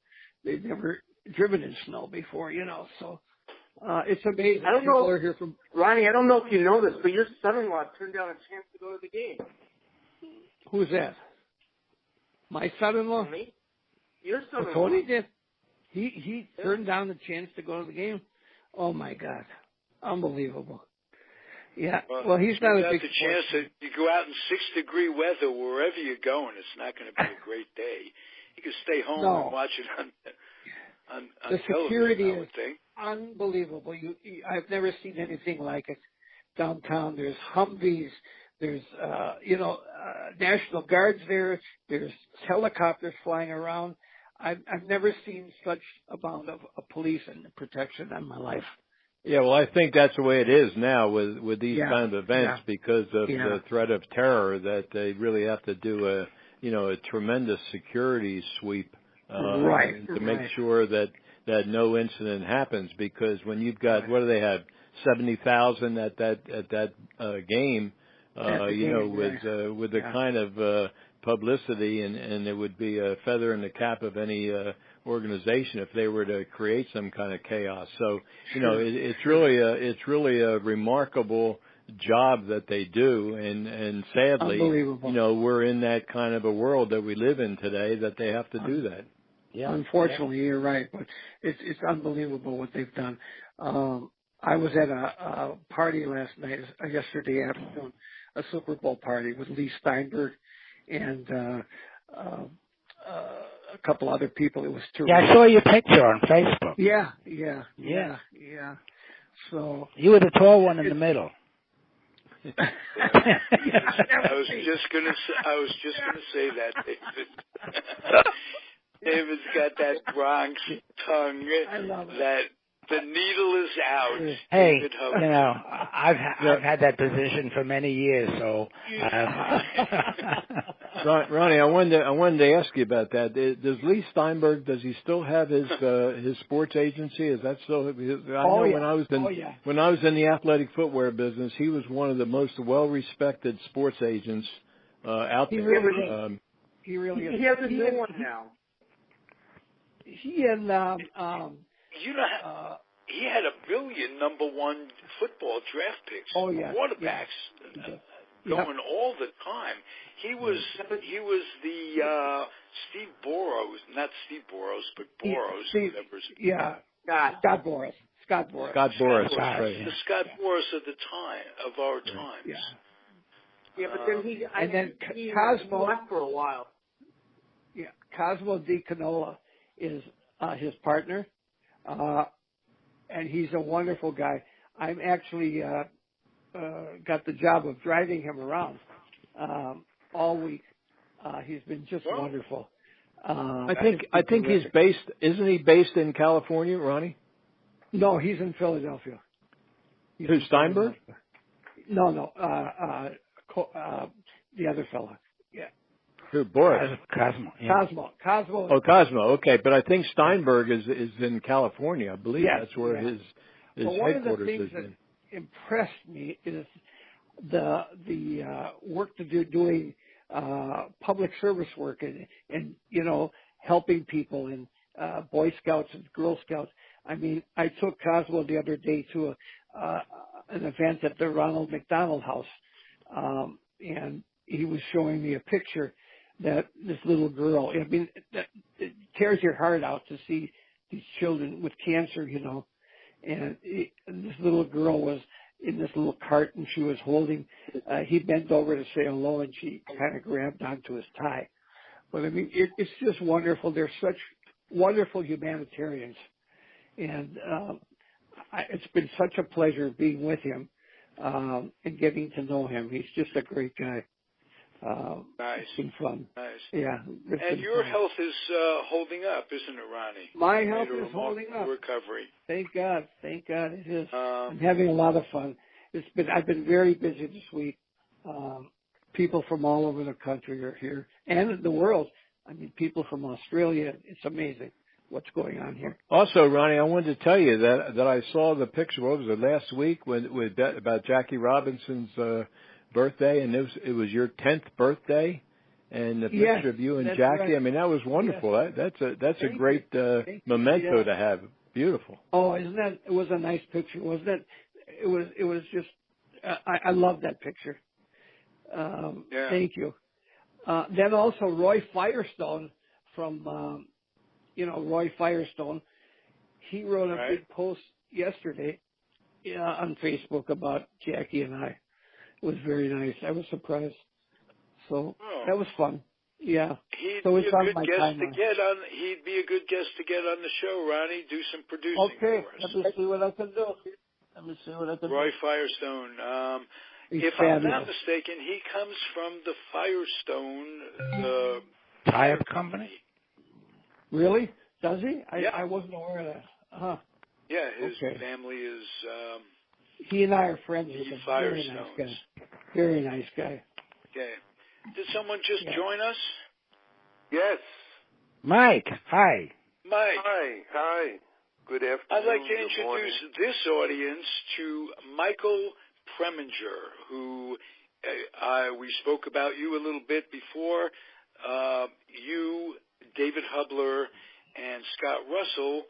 They'd never driven in snow before, so it's amazing. I don't people know, are here from Ronnie, I don't know if you know this, but your son-in-law turned down a chance to go to the game. Who's that? My son-in-law? Tony? Your son-in-law. Tony did. He turned down the chance to go to the game. Oh my God, unbelievable. Yeah. Well, he's not a big. The chance that you go out in 6-degree weather wherever you're going, it's not going to be a great day. You can stay home and watch it on the security I would think. Unbelievable. I've never seen anything like it downtown. There's Humvees. There's National Guards there. There's helicopters flying around. I've never seen such amount of police and protection in my life. Yeah, well, I think that's the way it is now with these kind of events because of the threat of terror that they really have to do a tremendous security sweep to make sure that no incident happens. Because when you've got what do they have 70,000 at that game, with the kind of publicity and it would be a feather in the cap of any organization if they were to create some kind of chaos. So it's really a remarkable job that they do, and sadly, we're in that kind of a world that we live in today that they have to do that. Yeah, unfortunately, you're right, but it's unbelievable what they've done. I was at a party yesterday afternoon, a Super Bowl party with Lee Steinberg and a couple other people. It was terrific. Yeah, I saw your picture on Facebook. Yeah. So you were the tall one in the middle. I was just gonna say that, David. David's got that Bronx tongue. I love it. That the needle is out. Hey, I've had that position for many years, so. Ronnie, I wanted to ask you about that. Does Lee Steinberg, does he still have his sports agency? Is that still? When I was in the athletic footwear business, he was one of the most well-respected sports agents out there. He really is. He has a new one now. He and he had $1 billion #1 football draft picks. Oh yeah, quarterbacks going all the time. He was the Steve Boros, not Steve Boros, but Boros. Scott Boras. Scott Boras. Right. The Scott Boras of our times. Yeah. Yeah, but then he Cosmo left for a while. Yeah, Cosmo DiCanola is his partner, and he's a wonderful guy. I'm actually got the job of driving him around all week. He's been just wonderful. I think he's based. Isn't he based in California, Ronnie? No, he's in Philadelphia. Who's Steinberg? No. The other fella. Yeah. Who? Boris? Cosmo. Yeah. Cosmo. Oh, Cosmo. Okay, but I think Steinberg is in California. I believe that's where his headquarters is. That impressed me is the work that they're doing, public service work and helping people in Boy Scouts and Girl Scouts. I mean, I took Cosmo the other day to an event at the Ronald McDonald House, and he was showing me a picture that this little girl. I mean, it tears your heart out to see these children with cancer, and this little girl was in this little cart and she was holding, he bent over to say hello and she kind of grabbed onto his tie. But I mean, it's just wonderful. They're such wonderful humanitarians. And it's been such a pleasure being with him and getting to know him. He's just a great guy. Nice. It's been fun. Nice. Yeah. And your health is holding up, isn't it, Ronnie? My health is holding up. Recovery. Thank God. Thank God it is. I'm having a lot of fun. I've been very busy this week. People from all over the country are here and the world. I mean, people from Australia. It's amazing what's going on here. Also, Ronnie, I wanted to tell you that I saw the picture. What was it, last week about Jackie Robinson's birthday, and it was your 10th birthday, and the picture of you and Jackie. Right. I mean, that was wonderful. Yes. That's a great memento to have. Beautiful. Oh, it was a nice picture, wasn't it? It was just. I love that picture. Thank you. Then also Roy Firestone from, Roy Firestone. He wrote a big post yesterday on Facebook about Jackie and I. It was very nice. I was surprised. So that was fun. Yeah. He'd so be a good guest timeline. He'd be a good guest to get on the show, Ronnie. Do some producing for us. Let me see what I can do. Roy Firestone. If fabulous. I'm not mistaken, he comes from the Firestone tire company. Really? Does he? Yeah. I wasn't aware of that. Uh-huh. Yeah, his family is. He and I are friends with him. Firestones. Very nice guy. Okay. Did someone just join us? Yes. Mike, hi. Mike. Hi. Good afternoon. I'd like to introduce this audience to Michael Preminger, who we spoke about you a little bit before. You, David Hubler, and Scott Russell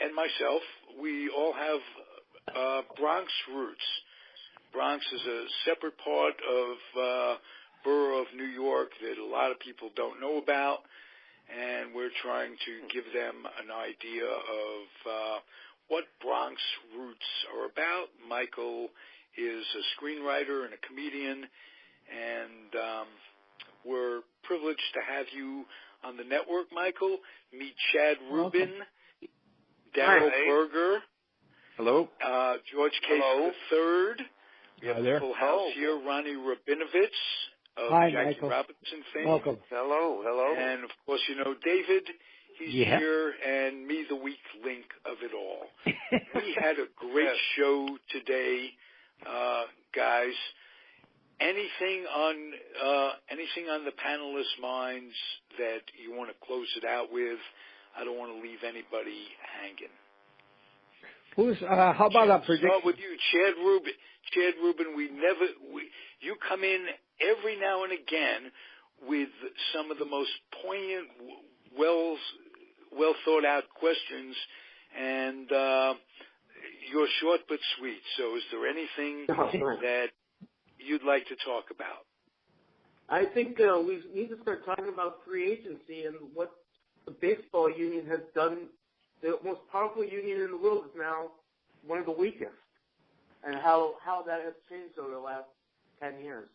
and myself, we all have Bronx roots. Bronx is a separate part of borough of New York that a lot of people don't know about, and we're trying to give them an idea of what Bronx roots are about. Michael is a screenwriter and a comedian, and we're privileged to have you on the network, Michael. Meet Chad Rubin, Darrell Berger. Hello. George Case III. We have a full house here. Ronnie Rabinovitz of Jackie Michael. Robinson fame. Welcome. Hello. And, of course, David. He's here, and me, the weak link of it all. We had a great show today, guys. Anything on the panelists' minds that you want to close it out with? I don't want to leave anybody hanging. How about a prediction? Start with you, Chad Rubin. Chad Rubin, you come in every now and again with some of the most poignant, well thought out questions, and you're short but sweet. So, is there anything that you'd like to talk about? I think we need to start talking about free agency and what the baseball union has done. The most powerful union in the world is now one of the weakest, and how that has changed over the last 10 years.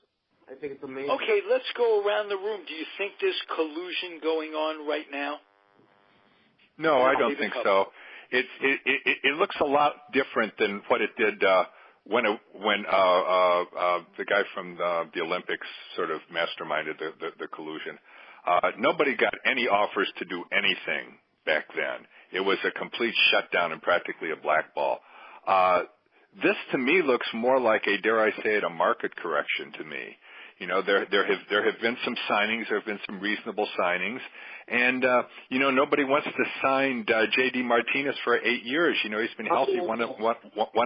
I think it's amazing. Okay, let's go around the room. Do you think there's collusion going on right now? No, I don't think so. It looks a lot different than what it did when the guy from the Olympics sort of masterminded the collusion, nobody got any offers to do anything back then. It was a complete shutdown and practically a blackball. This to me looks more like a, dare I say it, a market correction to me. You know, there have been some signings, there have been some reasonable signings, and you know, nobody wants to sign J.D. Martinez for 8 years. You know, he's been healthy one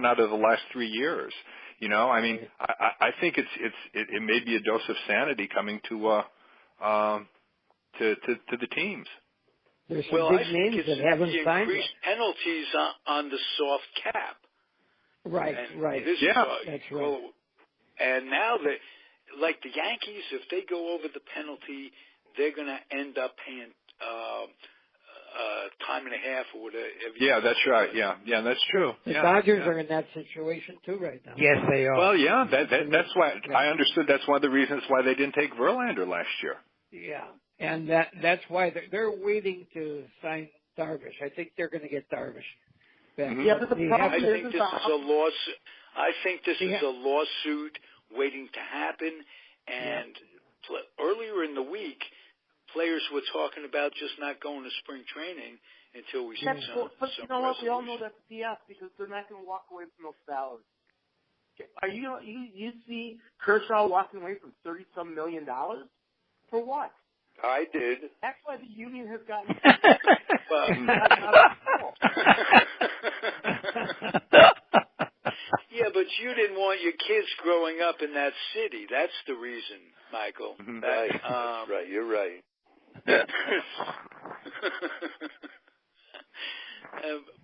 out of the last 3 years. You know, I mean, I think it may be a dose of sanity coming to the teams. There's some big names that haven't signed increased penalties on the soft cap. Right. That's right. Well, and now that, like the Yankees, if they go over the penalty, they're going to end up paying time and a half or whatever. Yeah, that's right. Yeah, that's true. The Dodgers are in that situation too right now. Yes, they are. Well, yeah, that's why I understood. That's one of the reasons why they didn't take Verlander last year. Yeah, and that's why they're waiting to sign Darvish. I think they're going to get Darvish back. Mm-hmm. Yeah, but the problem I think this is a lawsuit. I think this is a lawsuit waiting to happen. And earlier in the week, players were talking about just not going to spring training until we see some. But you know what? We all know that's BS because they're not going to walk away from those salaries. Are you see Kershaw walking away from $30-some million for what? I did. That's why the union has gotten. Yeah, but you didn't want your kids growing up in that city. That's the reason, Michael. Mm-hmm. That's right. You're right.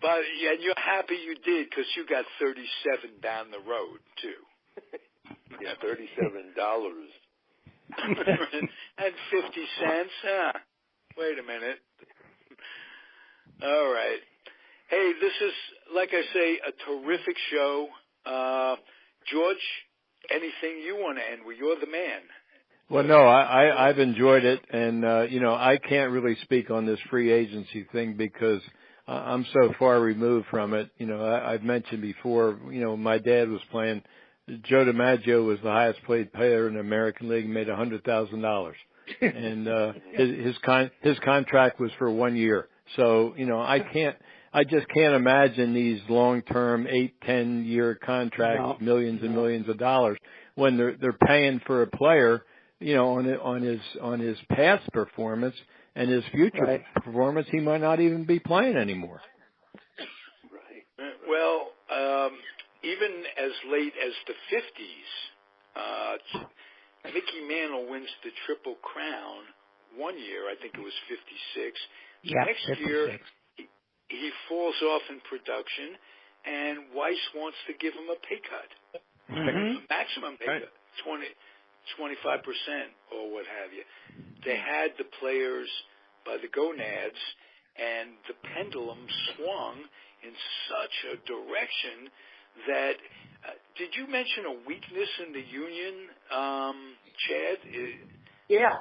But and you're happy you did because you got 37 down the road too. Yeah, $37. And 50 cents. Huh? Wait a minute. All right. Hey, this is, like I say, a terrific show. George, anything you want to end with? You're the man. Well, no, I've enjoyed it, and you know, I can't really speak on this free agency thing because I'm so far removed from it. You know, I've mentioned before, you know, my dad was playing. Joe DiMaggio was the highest paid player in the American League, made $100,000, and his contract was for 1 year. So, you know, I just can't imagine these long-term 8-10 year contracts, millions and millions of dollars, when they're paying for a player, you know, on his past performance and his future performance. He might not even be playing anymore. Right. Well, even as late as the 50s, Mickey Mantle wins the Triple Crown 1 year. I think it was 56. Yeah, Next 56. year, he falls off in production, and Weiss wants to give him a pay cut, a maximum pay cut, 25% or what have you. They had the players by the gonads, and the pendulum swung in such a direction that did you mention a weakness in the union, Chad? Yeah.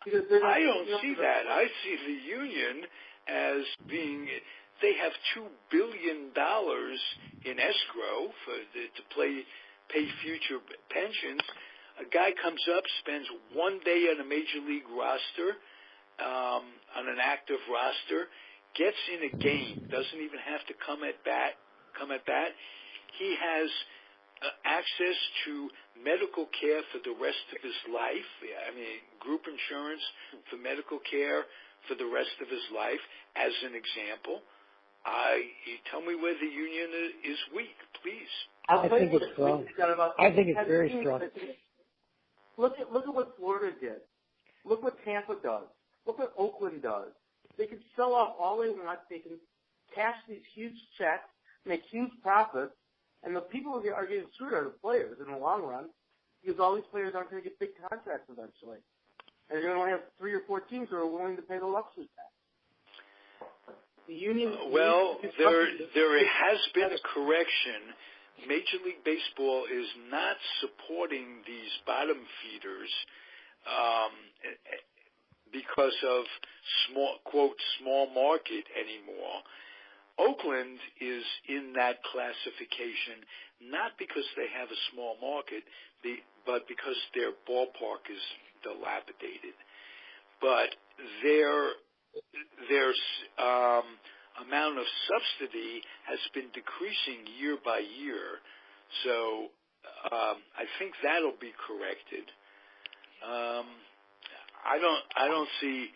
I don't see that. I see the union as being, they have $2 billion in escrow to pay future pensions. A guy comes up, spends 1 day on a major league roster, on an active roster, gets in a game, doesn't even have to come at bat. He has access to medical care for the rest of his life. I mean, group insurance for medical care for the rest of his life, as an example. You tell me where the union is weak, please. I think it's strong. I think it's very strong. Look at what Florida did. Look what Tampa does. Look what Oakland does. They can sell off all they want. They can cash these huge checks, make huge profits, and the people who are getting screwed are the players in the long run, because all these players aren't going to get big contracts eventually. And you're going to only have 3 or 4 teams who are willing to pay the luxury tax. The union. There has been a correction. Major League Baseball is not supporting these bottom feeders because of small market anymore. Oakland is in that classification not because they have a small market, but because their ballpark is dilapidated. But their amount of subsidy has been decreasing year by year, so I think that'll be corrected. I don't see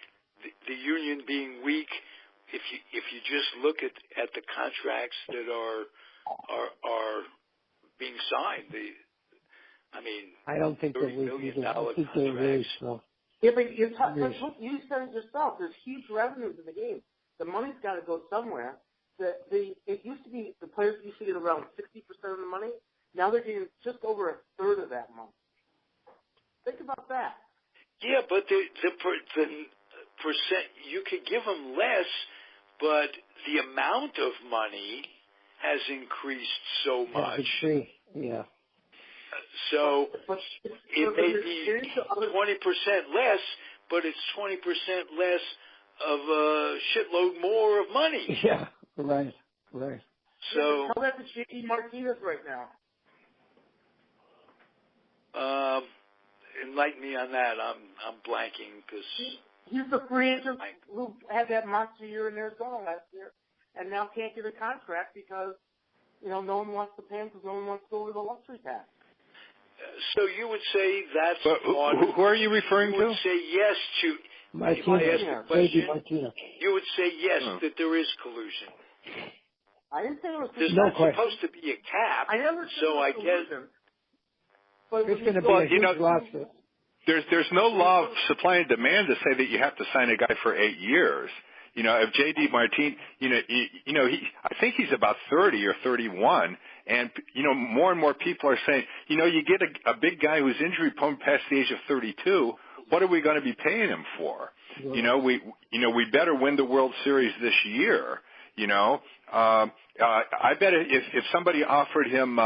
the union being weak if you just look at the contracts that are being signed. I don't think they're weak either. I think they're very strong. Yeah, but you said it yourself. There's huge revenues in the game. The money's got to go somewhere. It used to be the players used to get around 60% of the money. Now they're getting just over a third of that money. Think about that. Yeah, but the percent you could give them less, but the amount of money has increased so much. Yeah. So it may be 20% less, but it's 20% less of a shitload more of money. Yeah, right. So tell that to J.D. Martinez right now. Enlighten me on that. I'm blanking because he's the free agent who had that monster year in Arizona last year, and now can't get a contract because no one wants to pay him because no one wants to go with a luxury tax. So you would say that's who are you referring to? You would say yes to Martinez. You would say yes that there is collusion. I didn't say there was collusion. There's not supposed to be a cap. I never said so I collusion. guess. But it's going to be a huge lawsuit. There's no law of supply and demand to say that you have to sign a guy for 8 years. If J.D. Martin, I think he's about 30 or 31, and more and more people are saying, you get a big guy who's injury prone past the age of 32. What are we going to be paying him for? Yeah. We better win the World Series this year. I bet if somebody offered him,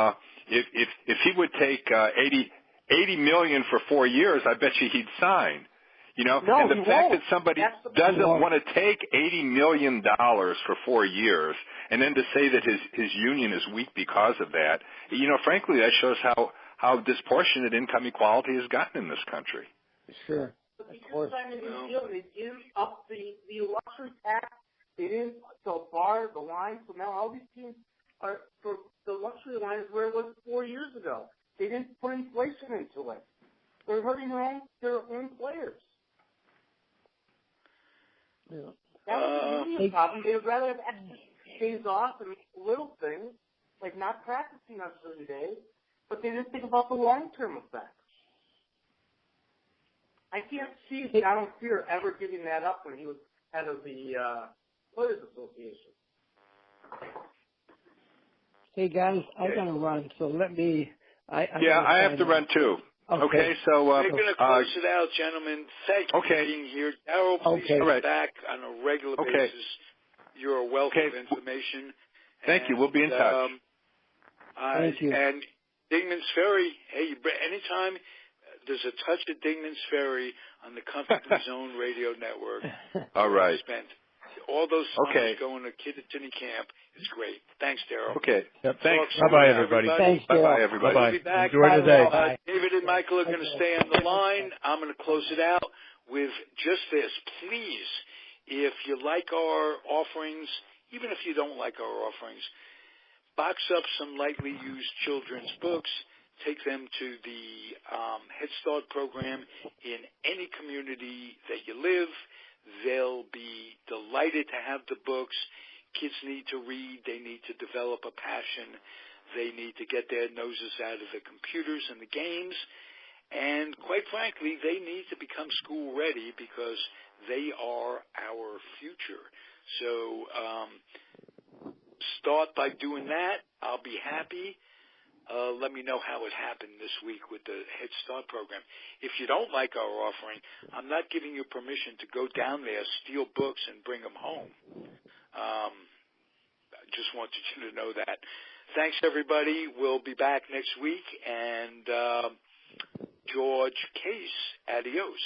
if he would take $80 million for 4 years, I bet you he'd sign. No, and the fact that somebody doesn't want to take $80 million for 4 years, and then to say that his union is weak because of that, frankly, that shows how disproportionate income equality has gotten in this country. Sure. But they just signed a new deal. They didn't up the luxury tax. They didn't bar the line. So now all these teams are for the luxury line is where it was 4 years ago. They didn't put inflation into it. They're hurting their own players. Yeah. That was a problem. They would rather have extra days off and little things, like not practicing on certain days, but they didn't think about the long-term effects. I can't see Donald Fear ever giving that up when he was head of the Players Association. Hey, guys, I got to run, so let me... I have to run, too. Okay, so we're going to close it out, gentlemen. Thank you for being here. Darrell, please come back on a regular basis. You're a wealth of information. Thank you. We'll be in touch. Thank you. And Dingman's Ferry, hey, anytime there's a touch of Dingman's Ferry on the Comfortably Zone radio network. All right. Spent all those summers going to Kittatinny Camp. It's great. Thanks, Darrell. Okay. Yep, thanks. Bye-bye, everybody. Thanks, Darrell. Bye-bye, everybody. We'll be back. Enjoy the day. David and Michael are going to stay on the line. I'm going to close it out with just this. Please, if you like our offerings, even if you don't like our offerings, box up some lightly used children's books. Take them to the Head Start program in any community that you live. They'll be delighted to have the books. Kids need to read. They need to develop a passion. They need to get their noses out of the computers and the games. And quite frankly, they need to become school ready because they are our future. So start by doing that. I'll be happy. Let me know how it happened this week with the Head Start program. If you don't like our offering, I'm not giving you permission to go down there, steal books, and bring them home. I just wanted you to know that. Thanks, everybody. We'll be back next week. And George Case, adios.